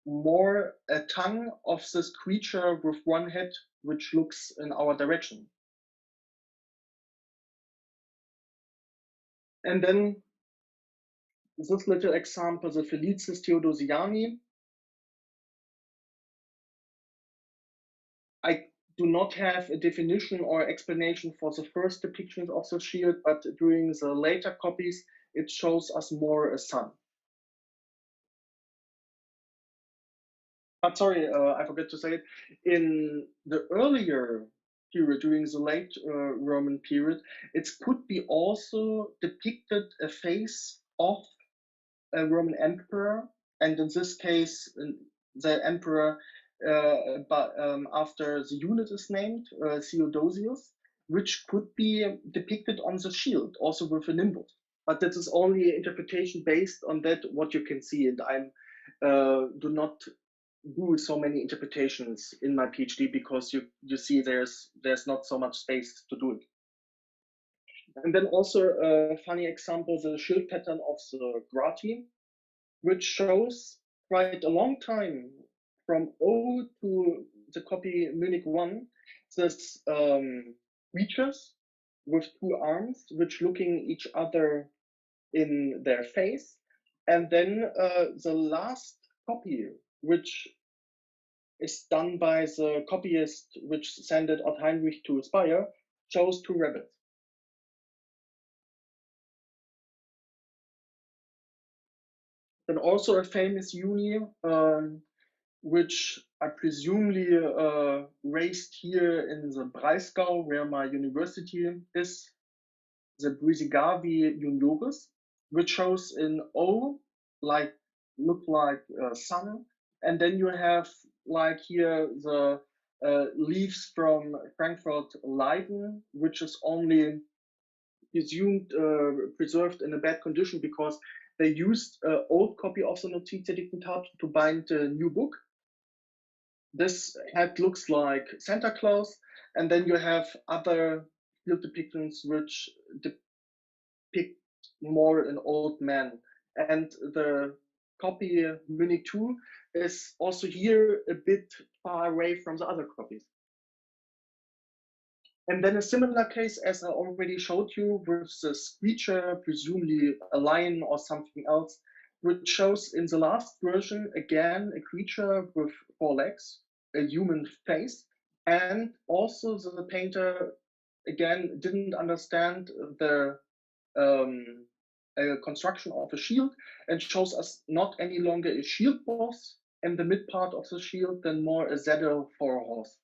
more a tongue of this creature with one head which looks in our direction. And then this little example, the Felicis Theodosiani. I do not have a definition or explanation for the first depictions of the shield, but during the later copies, it shows us more a sun. But sorry, I forgot to say it. In the earlier period, during the late Roman period, it could be also depicted a face of a Roman emperor, and in this case, the emperor, after the unit is named, Theodosius, which could be depicted on the shield, also with a nimbus. But that is only interpretation based on that what you can see, and I do not do so many interpretations in my PhD because you see there's not so much space to do it. And then also a funny example, the shield pattern of the Grati, which shows quite a long time from O to the copy Munich 1, this creatures with 2 arms, which looking each other in their face. And then the last copy, which is done by the copyist which sent it Ott Heinrich to Speyer, shows 2 rabbits. Then also a famous uni, which I presumably raised here in the Breisgau, where my university is, the Brisigavi junioris, which shows in O, like look like sun, and then you have like here the leaves from Frankfurt Leiden, which is only presumed preserved in a bad condition because they used an old copy of the Notitia Dignitatum to bind a new book. This head looks like Santa Claus, and then you have other field depictions which depict more an old man. And the copy Munich 2 is also here a bit far away from the other copies. And then a similar case, as I already showed you, with this creature, presumably a lion or something else, which shows in the last version, again, a creature with 4 legs, a human face, and also the painter, again, didn't understand the construction of a shield and shows us not any longer a shield boss in the mid part of the shield, then more a saddle for a horse.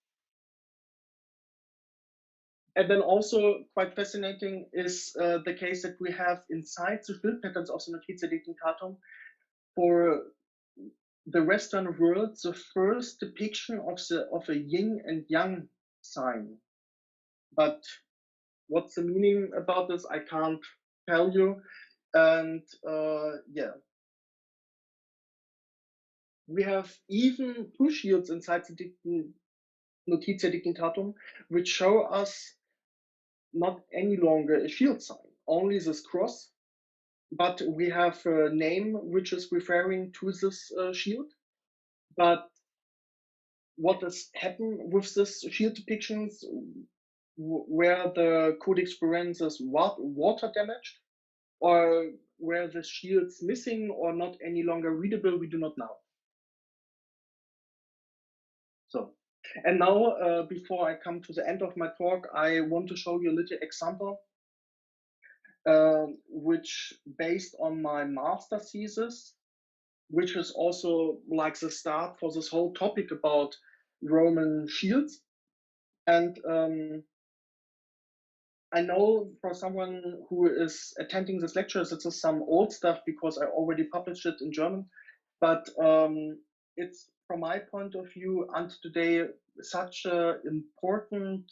And then also quite fascinating is the case that we have inside the field patterns of the Notitia Dignitatum for the Western world, the first depiction of a yin and yang sign. But what's the meaning about this? I can't tell you. And yeah, we have even 2 shields inside the Notitia Dignitatum, which show us not any longer a shield sign, only this cross, but we have a name which is referring to this shield. But what has happened with this shield depictions, where the Codex Forensis is water damaged, or where the shield's missing or not any longer readable, we do not know. So, and now before I come to the end of my talk, I want to show you a little example which based on my master thesis, which is also like the start for this whole topic about Roman shields. And I know for someone who is attending this lecture, this is some old stuff because I already published it in German. But it's, from my point of view, until today, such an important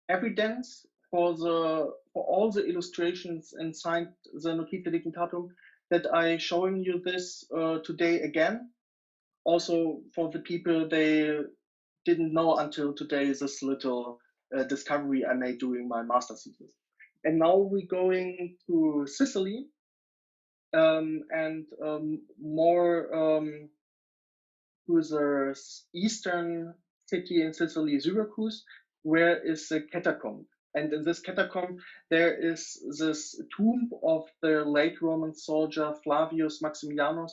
evidence for all the illustrations inside the Notitia Dignitatum that I showing you this today again. Also for the people they didn't know until today, this little discovery I made during my master thesis. And now we're going to Sicily, and more to the eastern city in Sicily, Syracuse, where is the catacomb. And in this catacomb, there is this tomb of the late Roman soldier Flavius Maximianos,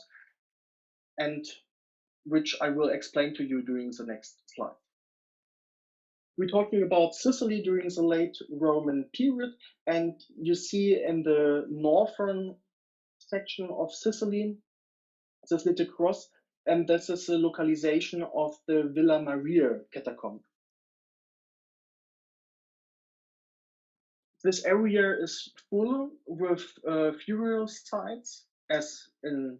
and which I will explain to you during the next slide. We're talking about Sicily during the late Roman period, and you see in the northern section of Sicily this little cross, and this is the localization of the Villa Maria catacomb. This area is full with funeral sites, as in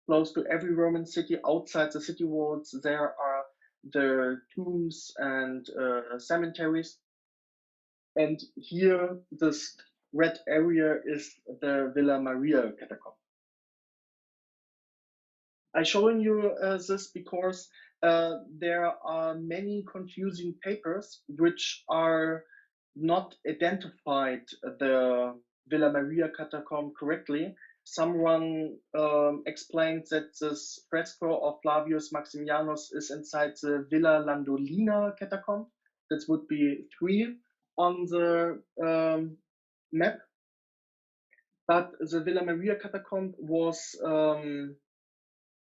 close to every Roman city. Outside the city walls, there are the tombs and cemeteries. And here, this red area is the Villa Maria catacomb. I'm showing you this because there are many confusing papers which are not identified the Villa Maria catacomb correctly. Someone explained that this fresco of Flavius Maximianos is inside the Villa Landolina catacomb. That would be 3 on the map. But the Villa Maria catacomb was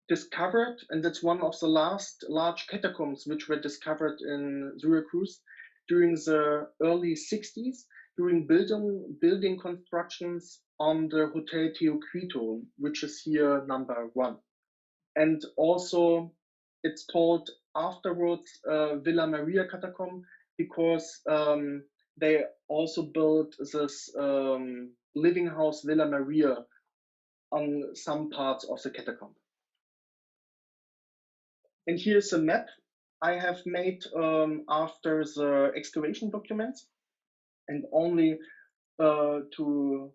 discovered, and that's one of the last large catacombs which were discovered in Syracuse during the early 60s, during building constructions on the Hotel Teocrito, which is here number 1. And also it's called afterwards Villa Maria catacomb because they also built this living house Villa Maria on some parts of the catacomb. And here's a map I have made after the excavation documents, and only to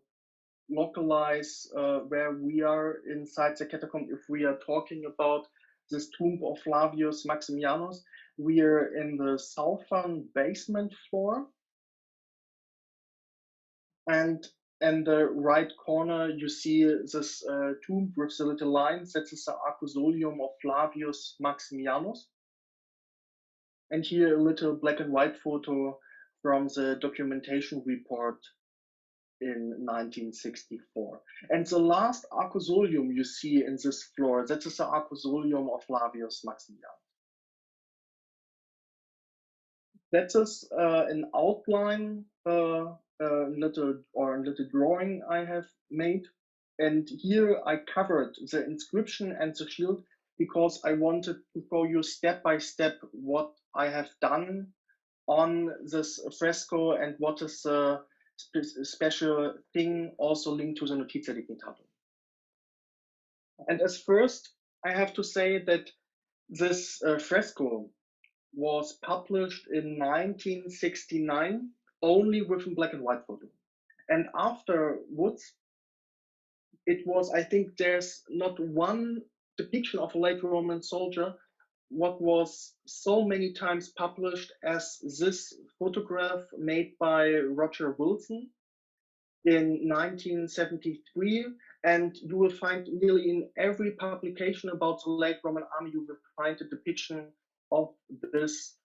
localize where we are inside the catacomb. If we are talking about this tomb of Flavius Maximianos, we are in the southern basement floor. And in the right corner, you see this tomb with the little lines. That is the Arcosolium of Flavius Maximianos. And here a little black and white photo from the documentation report in 1964. And the last Arcosolium you see in this floor, that is the Arcosolium of Flavius Maximianus. That is an outline, little drawing I have made. And here I covered the inscription and the shield because I wanted to show you step by step what I have done on this fresco and what is the special thing also linked to the Notitia Dignitatum. And as first, I have to say that this fresco was published in 1969 only with a black and white photo. And afterwards, it was, I think there's not one depiction of a late Roman soldier what was so many times published as this photograph made by Roger Wilson in 1973. And you will find nearly in every publication about the late Roman army, you will find a depiction of this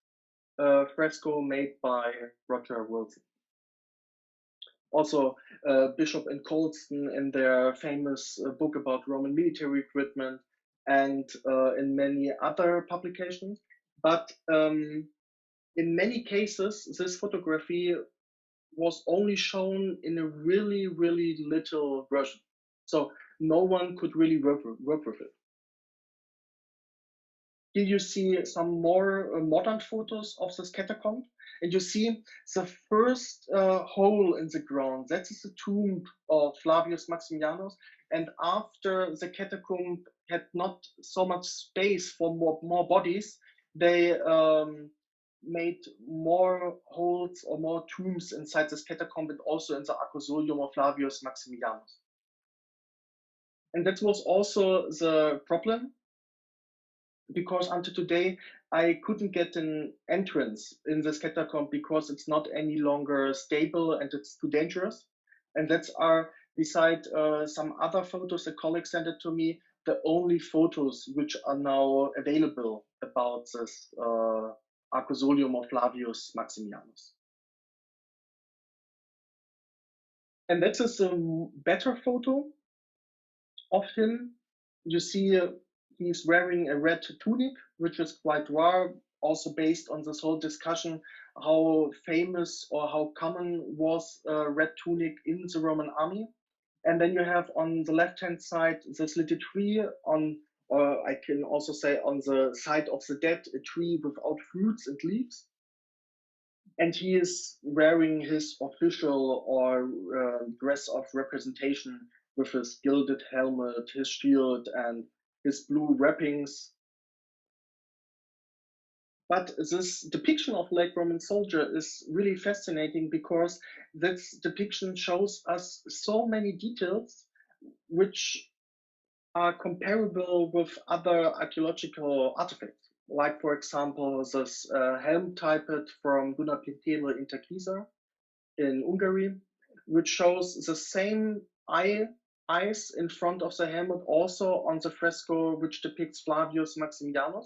fresco made by Roger Wilson. Also, Bishop and Colston in their famous book about Roman military equipment, and in many other publications. But in many cases, this photography was only shown in a really, really little version. So no one could really work with it. Here you see some more modern photos of this catacomb. And you see the first hole in the ground. That is the tomb of Flavius Maximianos. And after the catacomb had not so much space for more bodies, they made more holes or more tombs inside this catacomb and also in the Acrosolium of Flavius Maximianos. And that was also the problem, because until today I couldn't get an entrance in this catacomb because it's not any longer stable and it's too dangerous. And that's beside some other photos a colleague sent it to me, the only photos which are now available about this Acrosolium of Flavius Maximianus. And that is a better photo of him. You see he's wearing a red tunic, which is quite rare, also based on this whole discussion how famous or how common was a red tunic in the Roman army. And then you have on the left-hand side this little tree on, or I can also say on the side of the dead, a tree without fruits and leaves. And he is wearing his official or dress of representation with his gilded helmet, his shield, and his blue wrappings. But this depiction of late Roman soldier is really fascinating because this depiction shows us so many details which are comparable with other archaeological artifacts. Like, for example, this helm type from Gunnar Pintelo in Takiza in Hungary, which shows the same eyes in front of the helmet also on the fresco which depicts Flavius Maximianos.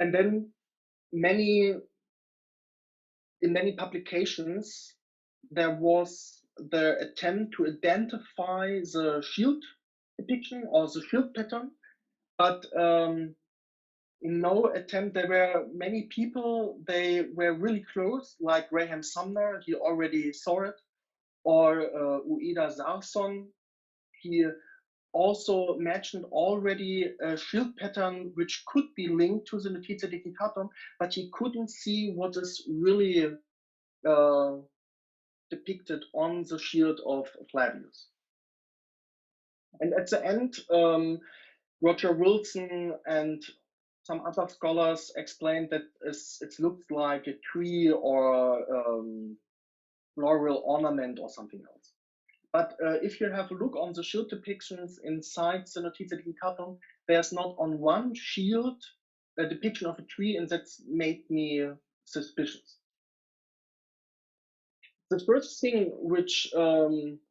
And then in many publications, there was the attempt to identify the shield depiction or the shield pattern, but in no attempt. There were many people, they were really close, like Graham Sumner, he already saw it, or Ueda Sarson, he also mentioned already a shield pattern which could be linked to the Notitia Dignitatum, but he couldn't see what is really depicted on the shield of Flavius. And at the end, Roger Wilson and some other scholars explained that it looks like a tree or floral ornament or something else. But if you have a look on the shield depictions inside the Notitia Dignitatum, there's not on one shield a depiction of a tree, and that's made me suspicious. The first thing which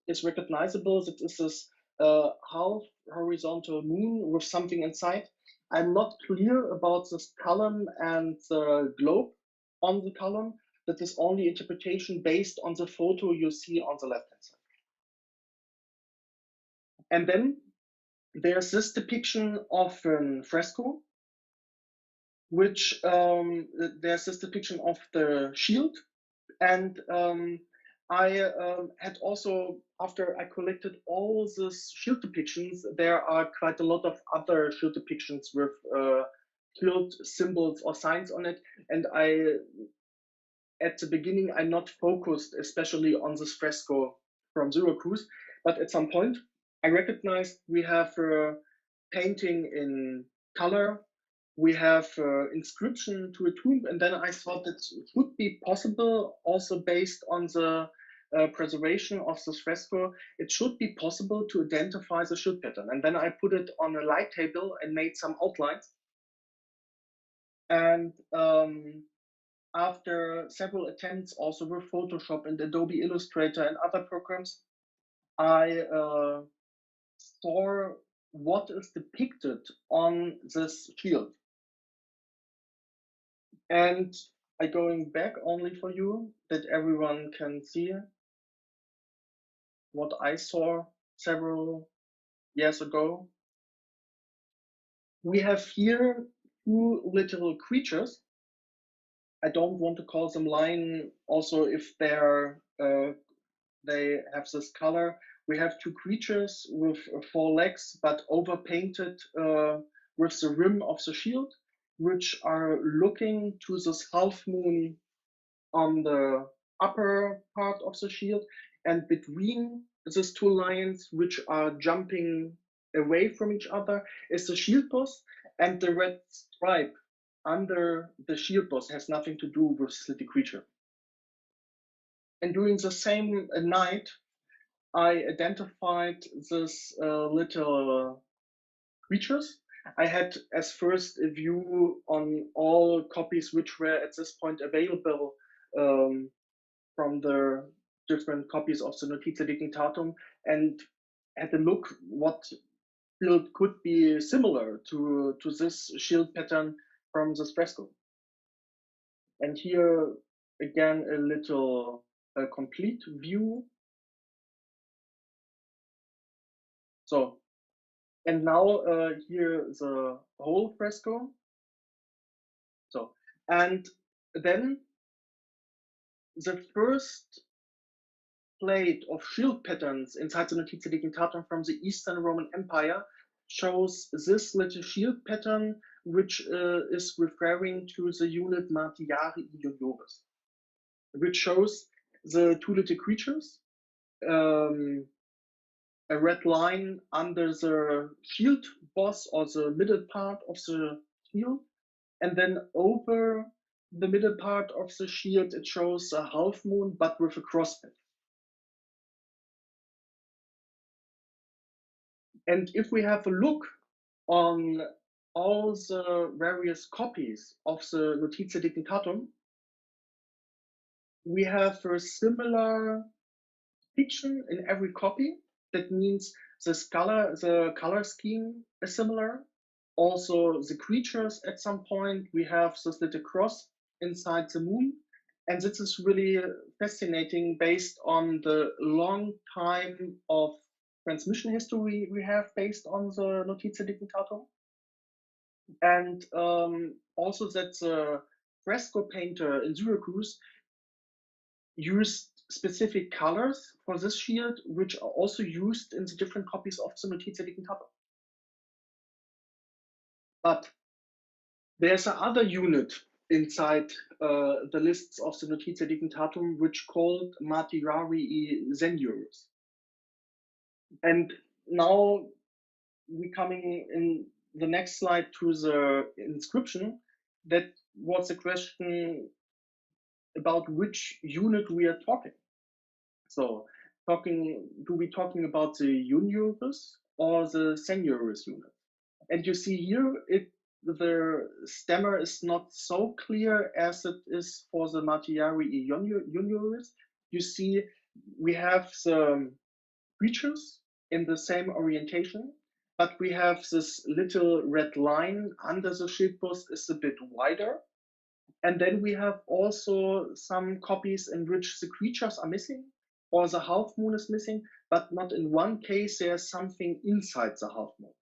is recognizable, that is this half horizontal moon with something inside. I'm not clear about this column and the globe on the column. That is only interpretation based on the photo you see on the left-hand side. And then there's this depiction of a fresco, which there's this depiction of the shield. And I had also, after I collected all these shield depictions, there are quite a lot of other shield depictions with shield symbols or signs on it. And at the beginning, I not focused especially on this fresco from Syracuse, but at some point, I recognized we have a painting in color, we have inscription to a tomb, and then I thought it would be possible, also based on the preservation of this fresco, it should be possible to identify the shield pattern. And then I put it on a light table and made some outlines. And after several attempts, also with Photoshop and Adobe Illustrator and other programs, I saw what is depicted on this shield. And I'm going back only for you that everyone can see what I saw several years ago. We have here two little creatures. I don't want to call them lion, also if they have this color. We have two creatures with 4 legs, but overpainted with the rim of the shield, which are looking to this half moon on the upper part of the shield. And between these two lines, which are jumping away from each other, is the shield boss, and the red stripe under the shield boss has nothing to do with the creature. And during the same night, I identified this little creatures. I had as first a view on all copies which were at this point available from the different copies of the Notitia Dignitatum, and had a look what shield could be similar to this shield pattern from this fresco. And here again a little complete view. So, and now here the whole fresco. So, and then the first plate of shield patterns inside the Notitia Dignitatum from the Eastern Roman Empire shows this little shield pattern, which is referring to the unit Martiarii Junioris, which shows the two little creatures, a red line under the shield boss or the middle part of the shield, and then over the middle part of the shield it shows a half moon but with a crosshead. And if we have a look on all the various copies of the Notitia Dignitatum, we have a similar depiction in every copy. That means the color scheme is similar. Also, the creatures at some point, we have this little cross inside the moon. And this is really fascinating based on the long time of transmission history we have based on the Notitia Dignitatum. And also that the fresco painter in Syracuse used specific colors for this shield, which are also used in the different copies of the Notitia Dignitatum. But there's another unit inside the lists of the Notitia Dignitatum, which called Martirarii Seniors. And now we're coming in the next slide to the inscription. That was a question about which unit we are talking. So do we talking about the Junioris or the Senioris unit? And you see here, the stemmer is not so clear as it is for the Martiarii Junioris. You see, we have the creatures in the same orientation, but we have this little red line under the shield post is a bit wider. And then we have also some copies in which the creatures are missing or the half moon is missing, but not in one case there's something inside the half moon.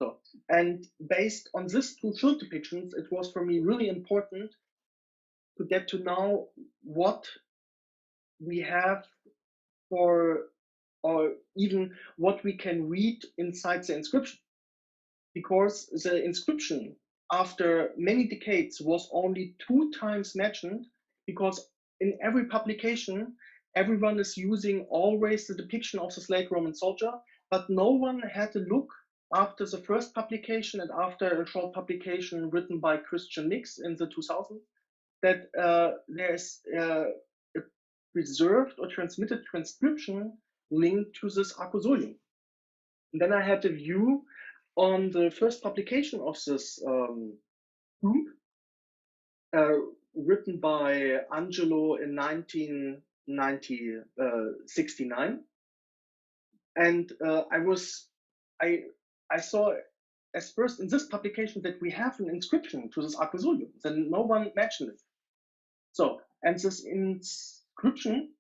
So, and based on these two shield depictions, it was for me really important to get to know what we have for, or even what we can read inside the inscription. Because the inscription after many decades was only 2 times mentioned, because in every publication everyone is using always the depiction of the late Roman soldier, but no one had a look after the first publication and after a short publication written by Christian Nix in the 2000s that there's a preserved or transmitted transcription linked to this Arcosolium. And then I had a view on the first publication of this group, written by Angelo in 1969, and I saw as first in this publication that we have an inscription to this Arcosolium. Then no one mentioned it. So, and this inscription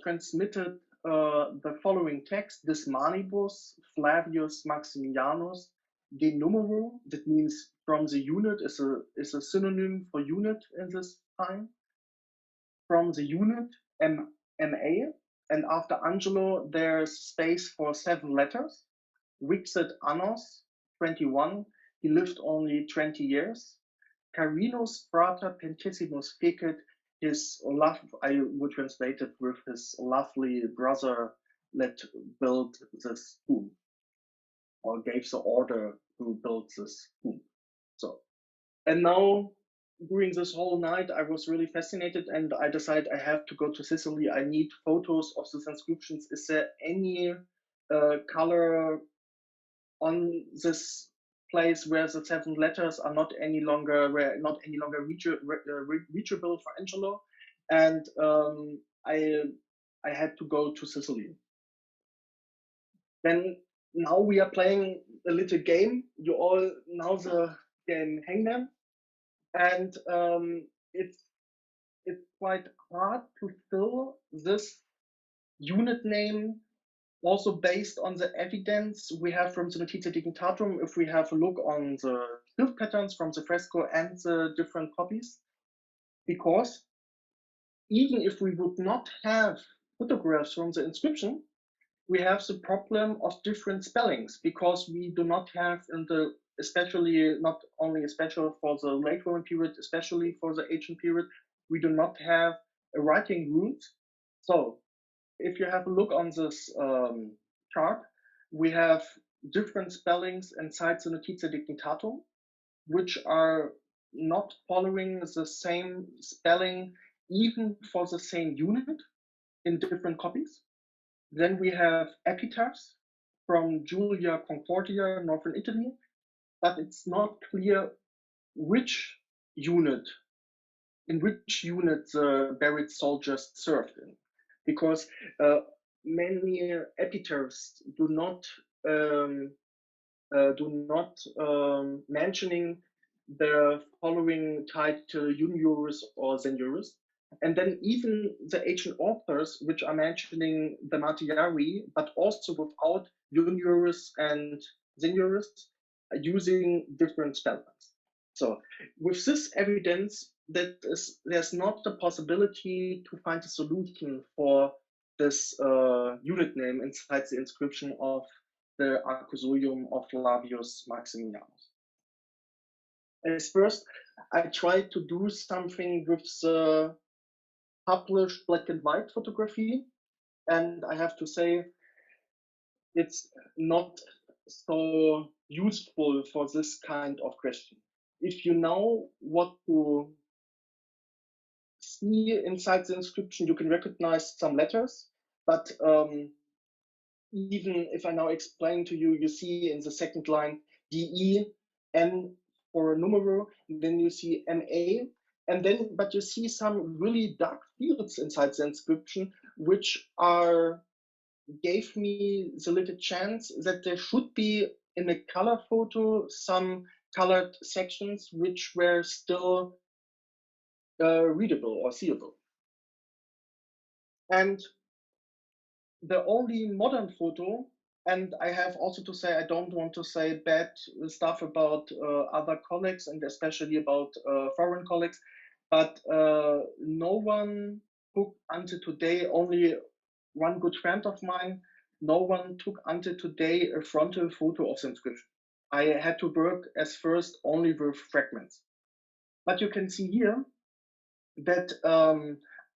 transmitted the following text: "Dis manibus Flavius Maximianos de numero," that means from the unit, is a synonym for unit in this time. From the unit MA, and after Angelo there's space for 7 letters. Vixit annos 21, he lived only 20 years. Carinus frater pentissimus fecit I would translate it with his lovely brother let build this tomb, or gave the order to build this tomb. So, and now during this whole night, I was really fascinated, and I decided I have to go to Sicily. I need photos of these inscriptions. Is there any color on this place where the 7 letters are not any longer reachable for Angelo? And I had to go to Sicily. Then now we are playing a little game. You all know the game Hangman, and it's quite hard to fill this unit name also based on the evidence we have from the Notitia Dignitatum. If we have a look on the script patterns from the fresco and the different copies, because even if we would not have photographs from the inscription, we have the problem of different spellings, because we do not have especially not only especially for the late Roman period, especially for the ancient period, we do not have a writing rules. So if you have a look on this chart, we have different spellings inside the Notitia Dignitatum, which are not following the same spelling even for the same unit in different copies. Then we have epitaphs from Julia Concordia, northern Italy, but it's not clear in which unit the buried soldiers served in, because many epitaphs do not mentioning the following title juniorus or seniorus. And then even the ancient authors, which are mentioning the martyri, but also without juniorus and seniorus, are using different spellings. So with this evidence, there's not the possibility to find a solution for this unit name inside the inscription of the Accusorium of Flavius Maximianos. As first, I tried to do something with the published black and white photography, and I have to say it's not so useful for this kind of question. If you know what to see inside the inscription, you can recognize some letters, but even if I now explain to you, you see in the second line DE, N for a numero, and then you see MA, and then, but you see some really dark fields inside the inscription, which gave me the little chance that there should be in a color photo some colored sections which were still readable or seeable. And the only modern photo, and I have also to say, I don't want to say bad stuff about other colleagues and especially about foreign colleagues, but no one took until today, only one good friend of mine, no one took until today a frontal photo of the inscription. I had to work as first only with fragments. But you can see here that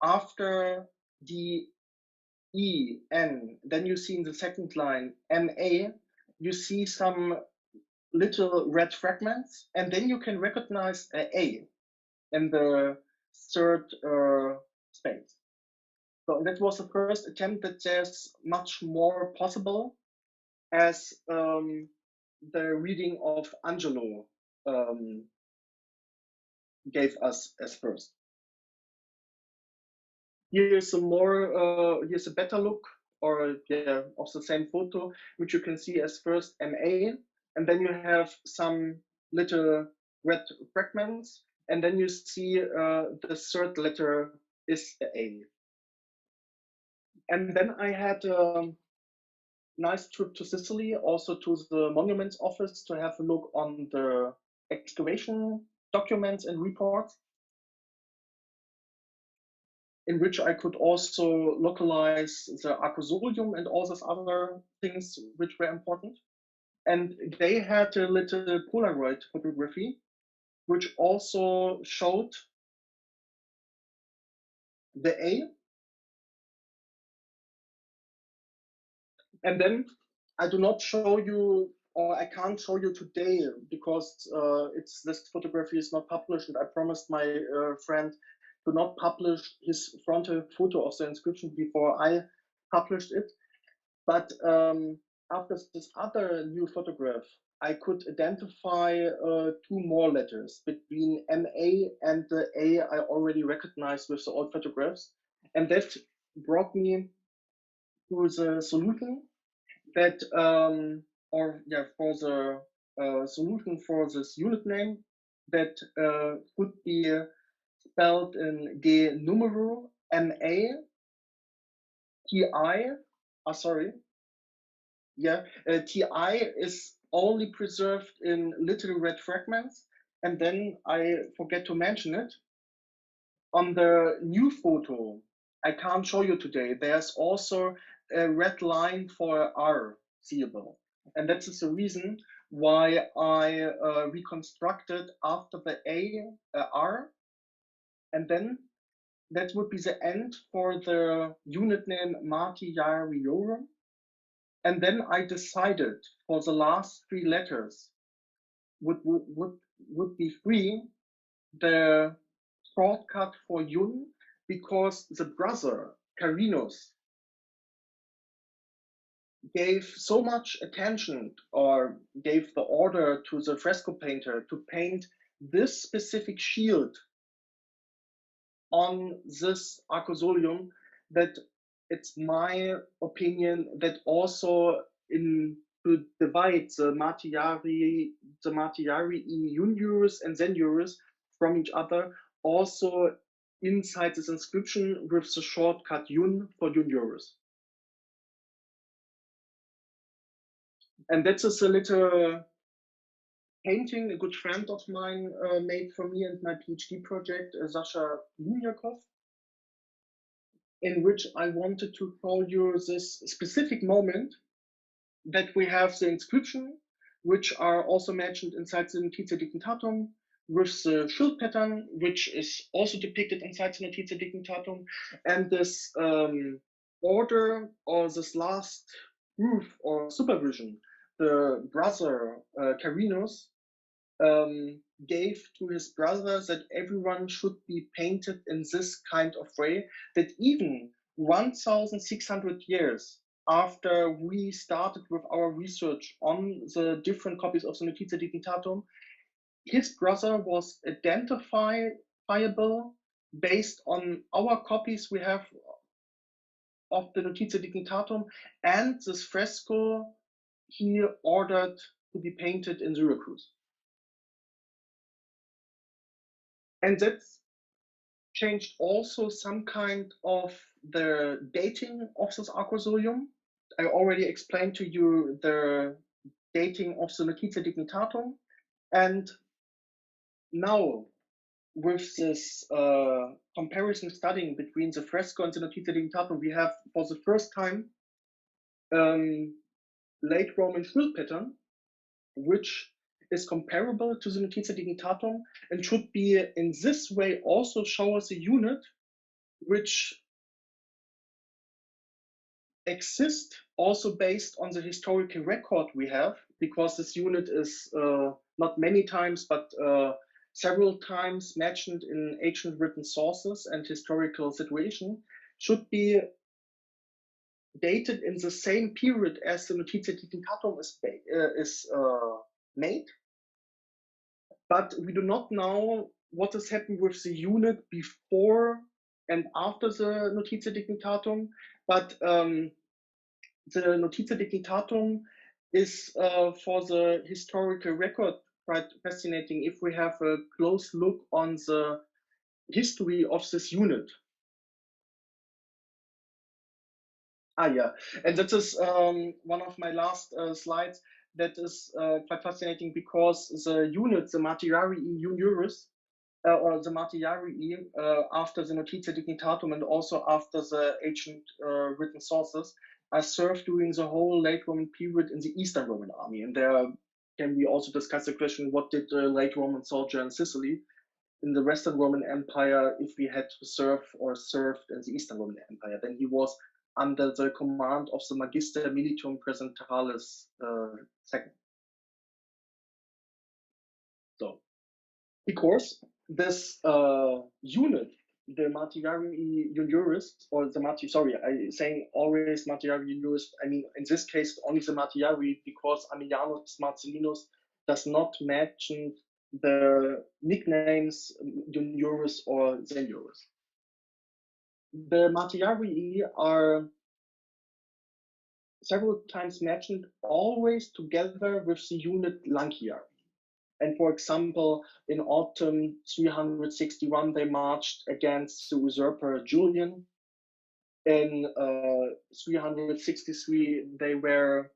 after the E, N, then you see in the second line MA, you see some little red fragments, and then you can recognize A in the third space. So that was the first attempt that there's much more possible, as the reading of Angelo gave us as first. Here's here's a better look, or of the same photo, which you can see as first MA, and then you have some little red fragments, and then you see the third letter is the A. And then I had a nice trip to Sicily, also to the monuments office, to have a look on the excavation documents and reports, in which I could also localize the Accusorium and all those other things which were important. And they had a little Polaroid photography, which also showed the A, and then I do not show you, or I can't show you today because this photography is not published, and I promised my friend to not publish his frontal photo of the inscription before I published it. But after this other new photograph, I could identify two more letters between MA and the A I already recognized with the old photographs. And that brought me to the solution that, for the solution for this unit name that could be spelled in G numero MA TI. TI is only preserved in little red fragments, and then I forget to mention it. On the new photo, I can't show you today, there's also a red line for R seeable. And that is the reason why I reconstructed after the A R, and then that would be the end for the unit name Martiariorum. And then I decided for the last three letters would be free, the shortcut for Yun, because the brother Carinus gave so much attention, or gave the order to the fresco painter to paint this specific shield on this arcosolium, that it's my opinion that also to divide the Martiarii Juniorus and Seniorus from each other, also inside this inscription with the shortcut Jun for Juniorus. And that is a little painting a good friend of mine made for me and my PhD project, Sasha Lunyakov, in which I wanted to show you this specific moment that we have the inscription, which are also mentioned inside the Notitia Dignitatum, with the shield pattern, which is also depicted inside the Notitia Dignitatum, and this order, or this last proof or supervision, the brother Carinus gave to his brother, that everyone should be painted in this kind of way, that even 1,600 years after we started with our research on the different copies of the Notitia Dignitatum, his brother was identifiable based on our copies we have of the Notitia Dignitatum and this fresco he ordered to be painted in Syracuse. And that's changed also some kind of the dating of this arcosolium. I already explained to you the dating of the Notitia Dignitatum. And now, with this comparison studying between the fresco and the Notitia Dignitatum, we have for the first time late Roman shield pattern, which is comparable to the Notitia Dignitatum and should be in this way also show us a unit which exists also based on the historical record we have, because this unit is not many times, but several times mentioned in ancient written sources and historical situation, should be dated in the same period as the Notitia Dignitatum is made. But we do not know what has happened with the unit before and after the Notitia Dignitatum, but the Notitia Dignitatum is for the historical record quite fascinating if we have a close look on the history of this unit. And that is one of my last slides. That is quite fascinating because the unit, the Martiarii Juniorus, or the Martiarii after the Notitia Dignitatum and also after the ancient written sources, are served during the whole late Roman period in the Eastern Roman army. And there can we also discuss the question, what did the late Roman soldier in Sicily in the Western Roman Empire if we had to serve or served in the Eastern Roman Empire. Then he was under the command of the Magister Militum Presentalis second. So, because this unit, the Martyrii Junioris, or the I saying always Martyrii Junioris, I mean in this case only the Martyrii, because Ammianus Marcellinus does not mention the nicknames Junioris or Senioris. The Martyrii are several times mentioned, always together with the unit Lanciarii. And for example, in autumn 361, they marched against the usurper Julian. In 363, they were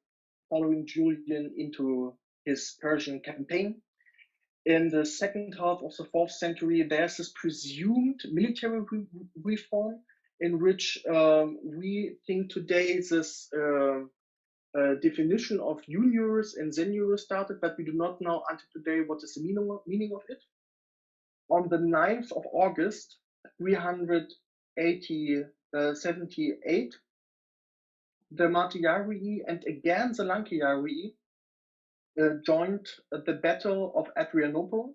following Julian into his Persian campaign. In the second half of the 4th century, there's this presumed military reform in which we think today this definition of juniors and seniors started, but we do not know until today what is the meaning of it. On the 9th of August, 378, the Martyrii and again the Lanciarii joined the Battle of Adrianople,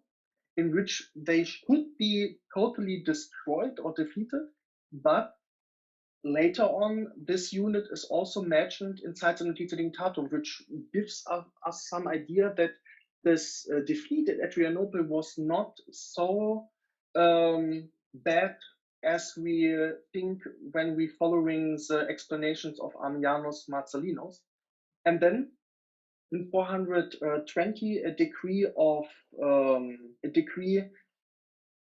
in which they should be totally destroyed or defeated, but later on, this unit is also mentioned inside the Notitia Dignitatum, which gives us some idea that this defeat at Adrianople was not so bad as we think when we following the explanations of Ammianus Marcellinus. And then in 420, a decree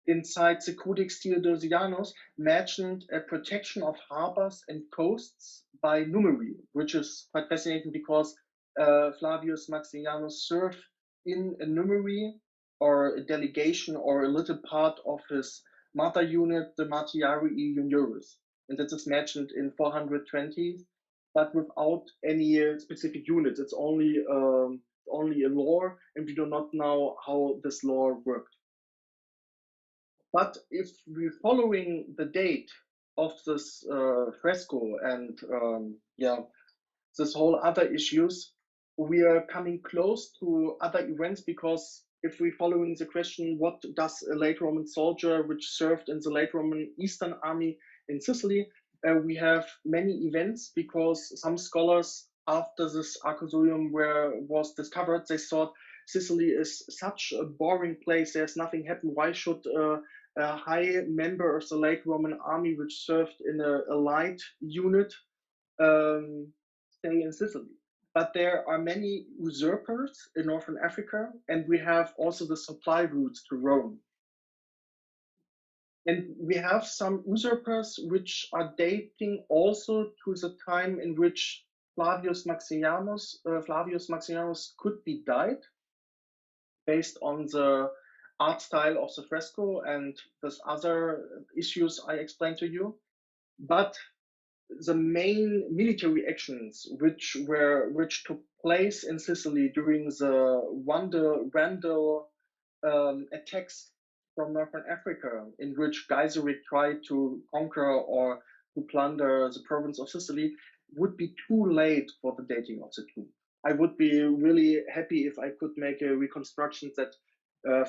inside the Codex Theodosianus mentioned a protection of harbors and coasts by numeri, which is quite fascinating because Flavius Maximianos served in a numeri or a delegation or a little part of his mother unit, the Martyrii Junioris. And that is mentioned in 420, but without any specific units. It's only a lore, and we do not know how this lore worked. But if we're following the date of this fresco and this whole other issues, we are coming close to other events, because if we're following the question, what does a late Roman soldier which served in the late Roman Eastern Army in Sicily, we have many events, because some scholars after this Arcosolium was discovered, they thought Sicily is such a boring place, there's nothing happened, why should a high member of the late Roman army which served in a light unit stay in Sicily? But there are many usurpers in Northern Africa, and we have also the supply routes to Rome. And we have some usurpers which are dating also to the time in which Flavius Maximianos could be died, based on the art style of the fresco and these other issues I explained to you. But the main military actions which took place in Sicily during the Vandal attacks from Northern Africa, in which Gaiseric tried to conquer or to plunder the province of Sicily, would be too late for the dating of the tomb. I would be really happy if I could make a reconstruction that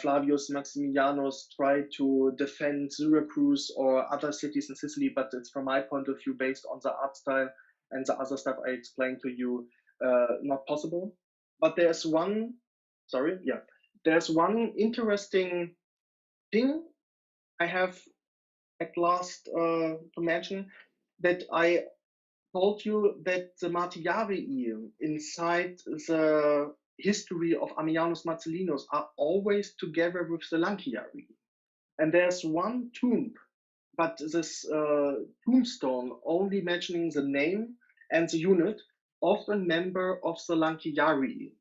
Flavius Maximianos tried to defend Syracuse or other cities in Sicily, but it's from my point of view, based on the art style and the other stuff I explained to you, not possible. But there's one interesting thing I have at last to mention, that I told you that the Martyrii inside the history of Ammianus Marcellinus are always together with the Lanciarii. And there's one tomb, but this tombstone only mentioning the name and the unit of a member of the Lanciarii,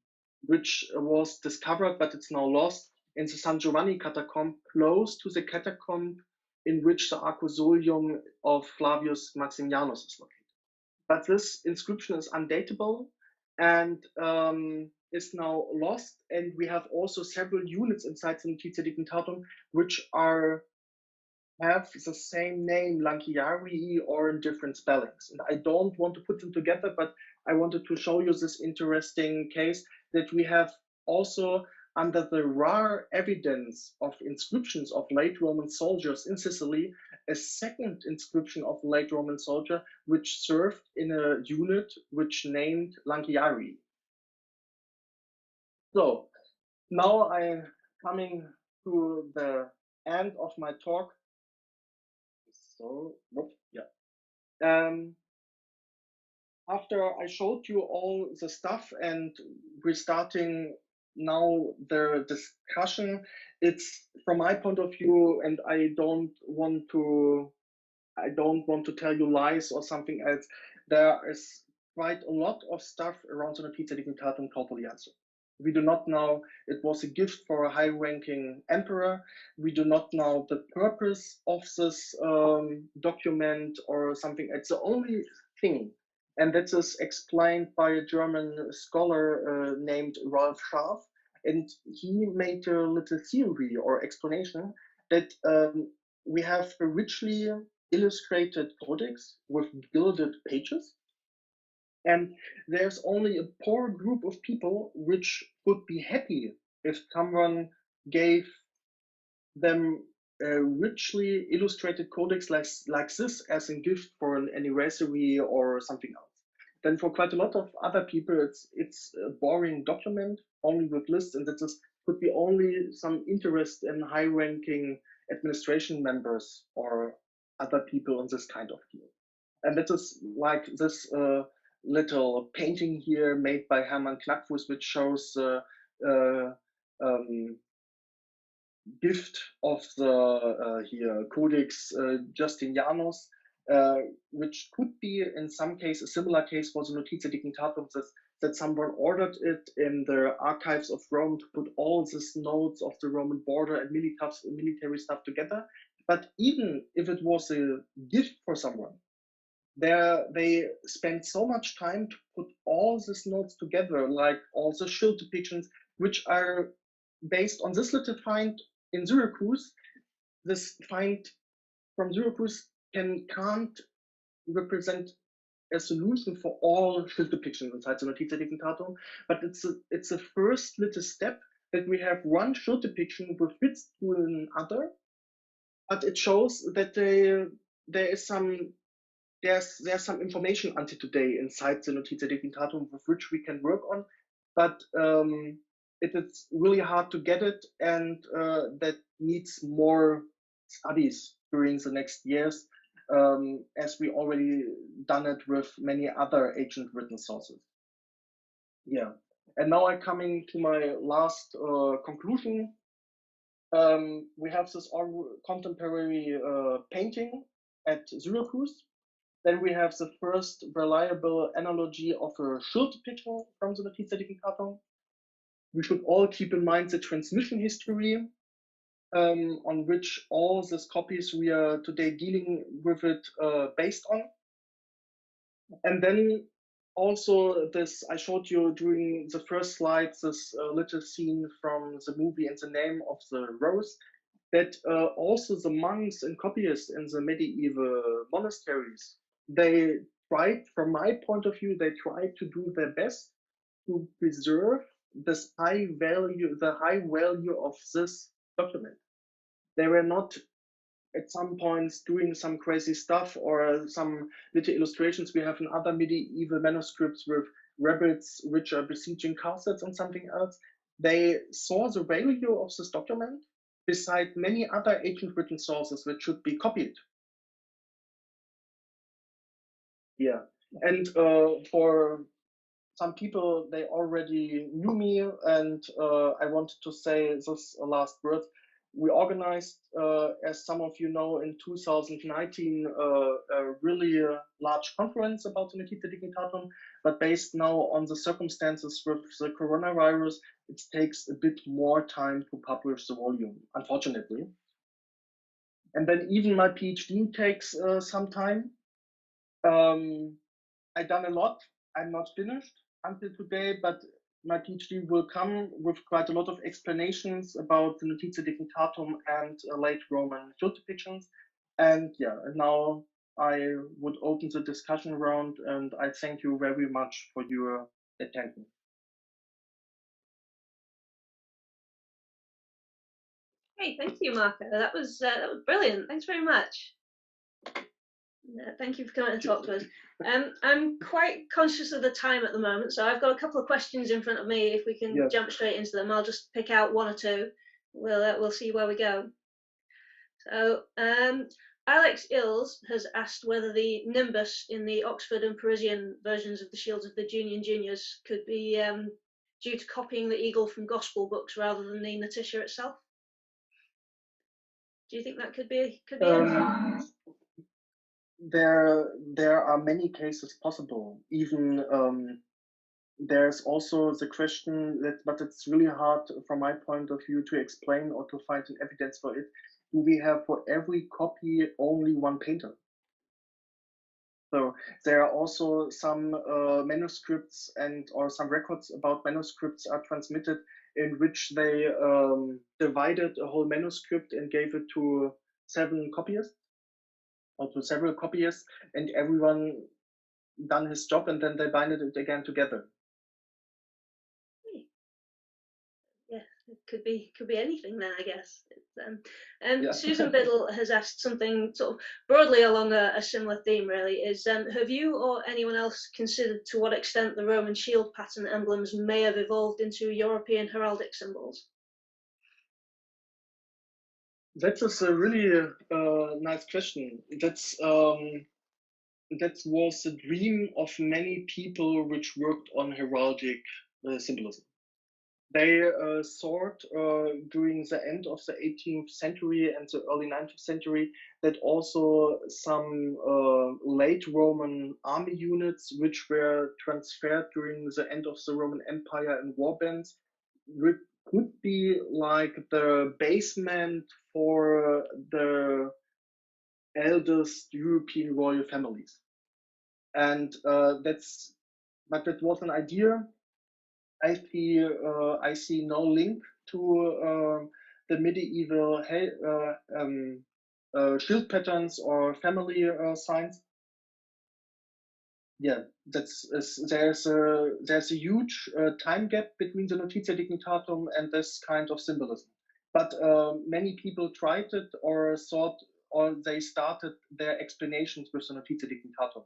which was discovered, but it's now lost, in the San Giovanni catacomb, close to the catacomb in which the Arcosolium of Flavius Maximianos is located. But this inscription is undateable, and is now lost. And we have also several units inside the Notitia Dignitatum which have the same name, Lankiarii, or in different spellings. And I don't want to put them together, but I wanted to show you this interesting case that we have also, under the rare evidence of inscriptions of late Roman soldiers in Sicily, a second inscription of a late Roman soldier which served in a unit which named Lankiarii. So now I'm coming to the end of my talk. So, yeah. After I showed you all the stuff and we're starting now the discussion, it's from my point of view, and I don't want to tell you lies or something else. There is quite a lot of stuff around the Notitia Dignitatum totally answered. We do not know it was a gift for a high-ranking emperor. We do not know the purpose of this document or something. It's the only thing, and that is explained by a German scholar named Rolf Scharf, and he made a little theory or explanation that we have a richly illustrated codex with gilded pages, and there's only a poor group of people which would be happy if someone gave them a richly illustrated codex like this as a gift for an anniversary or something else. Then for quite a lot of other people, it's a boring document only with lists, and that could be only some interest in high-ranking administration members or other people in this kind of field. And that is like this little painting here made by Hermann Knackfuß, which shows gift of the here Codex Justinianus, which could be in some case a similar case for the Notitia Dignitatum, that someone ordered it in the archives of Rome to put all these notes of the Roman border and military stuff together. But even if it was a gift for someone, they spent so much time to put all these notes together, like all the shield depictions, which are based on this little find in Syracuse. This find from Syracuse can't represent a solution for all shield depictions inside the Notitia Dignitatum, but it's a first little step that we have one shield depiction which fits to another, but it shows that there's some information until today inside the Notitia Dignitatum with which we can work on, but it's really hard to get it, and that needs more studies during the next years, as we already done it with many other ancient written sources. Yeah, and now I'm coming to my last conclusion. We have this contemporary painting at Syracuse. Then we have the first reliable analogy of a shield depiction from the Notitia Dignitatum. We should all keep in mind the transmission history on which all these copies we are today dealing with it based on. And then also this, I showed you during the first slide, this little scene from the movie In the Name of the Rose, that also the monks and copyists in the medieval monasteries, they tried, from my point of view, they tried to do their best to preserve this high value, the high value of this document. They were not at some points doing some crazy stuff or some little illustrations we have in other medieval manuscripts with rabbits which are besieging castles and something else. They saw the value of this document beside many other ancient written sources which should be copied. Yeah, and for some people, they already knew me, and I wanted to say this last word. We organized, as some of you know, in 2019, a really large conference about the Notitia Dignitatum, but based now on the circumstances with the coronavirus, it takes a bit more time to publish the volume, unfortunately. And then even my PhD takes some time. I've done a lot. I'm not finished. until today, but my PhD will come with quite a lot of explanations about the Notitia Dignitatum and late Roman field depictions. And yeah, and now I would open the discussion round, and I thank you very much for your attention. Hey, thank you, Marco. That was brilliant. Thanks very much. Thank you for coming and talk to us. I'm quite conscious of the time at the moment, so I've got a couple of questions in front of me. If we can jump straight into them, I'll just pick out one or two. We'll see where we go. So Alex Ills has asked whether the nimbus in the Oxford and Parisian versions of the shields of the Junior and Juniors could be due to copying the eagle from gospel books rather than the Notitia itself. Do you think that could be anything? There are many cases possible. Even there's also the question that, but it's really hard from my point of view to explain or to find an evidence for it. Do we have for every copy only one painter? So there are also some manuscripts or some records about manuscripts are transmitted in which they divided a whole manuscript and gave it to 7 copyists or to several copyists, and everyone done his job, and then they bind it again together. Yeah, it could be anything then, I guess. Susan Biddle has asked something sort of broadly along a similar theme, really. Is have you or anyone else considered to what extent the Roman shield pattern emblems may have evolved into European heraldic symbols? That is a really nice question. That was the dream of many people which worked on heraldic symbolism. They thought during the end of the 18th century and the early 19th century that also some late Roman army units which were transferred during the end of the Roman Empire and war bands could be like the basement for the eldest European royal families. And that was an idea. I see no link to the medieval shield patterns or family signs. Yeah, there's a huge time gap between the Notitia Dignitatum and this kind of symbolism. But many people tried it or thought, or they started their explanations with the Notitia Dignitatum.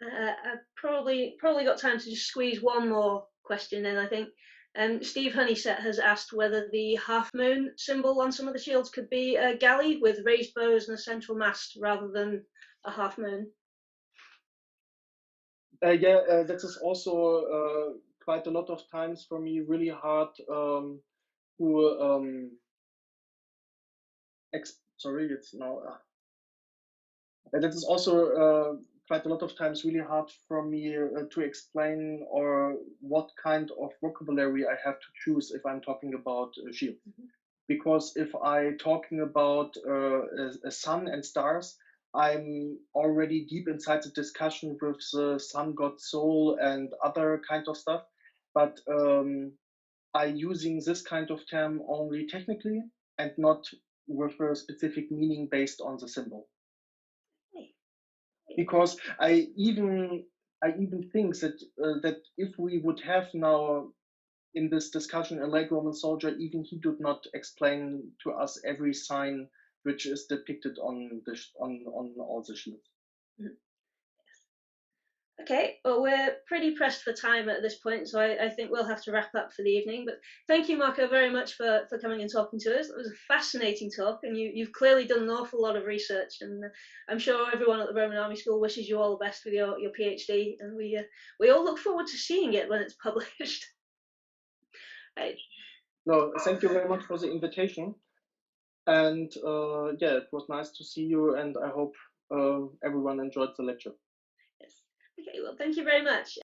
I've probably got time to just squeeze one more question in, I think. Steve Honeyset has asked whether the half moon symbol on some of the shields could be a galley with raised bows and a central mast rather than a half moon. That is also quite a lot of times for me really hard to sorry, it's now that is also quite a lot of times really hard for me to explain or what kind of vocabulary I have to choose if I'm talking about shield. Because if I'm talking about a sun and stars, I'm already deep inside the discussion with the sun god soul and other kind of stuff. But I'm using this kind of term only technically and not with a specific meaning based on the symbol. Because I even think that if we would have now in this discussion a late Roman soldier, even he did not explain to us every sign which is depicted on all the shields. Okay, well, we're pretty pressed for time at this point, so I think we'll have to wrap up for the evening. But thank you, Marco, very much for coming and talking to us. It was a fascinating talk, and you've clearly done an awful lot of research, and I'm sure everyone at the Roman Army School wishes you all the best with your PhD, and we all look forward to seeing it when it's published. Right. No, thank you very much for the invitation, and yeah, it was nice to see you, and I hope everyone enjoyed the lecture. Yes. Okay, well, thank you very much.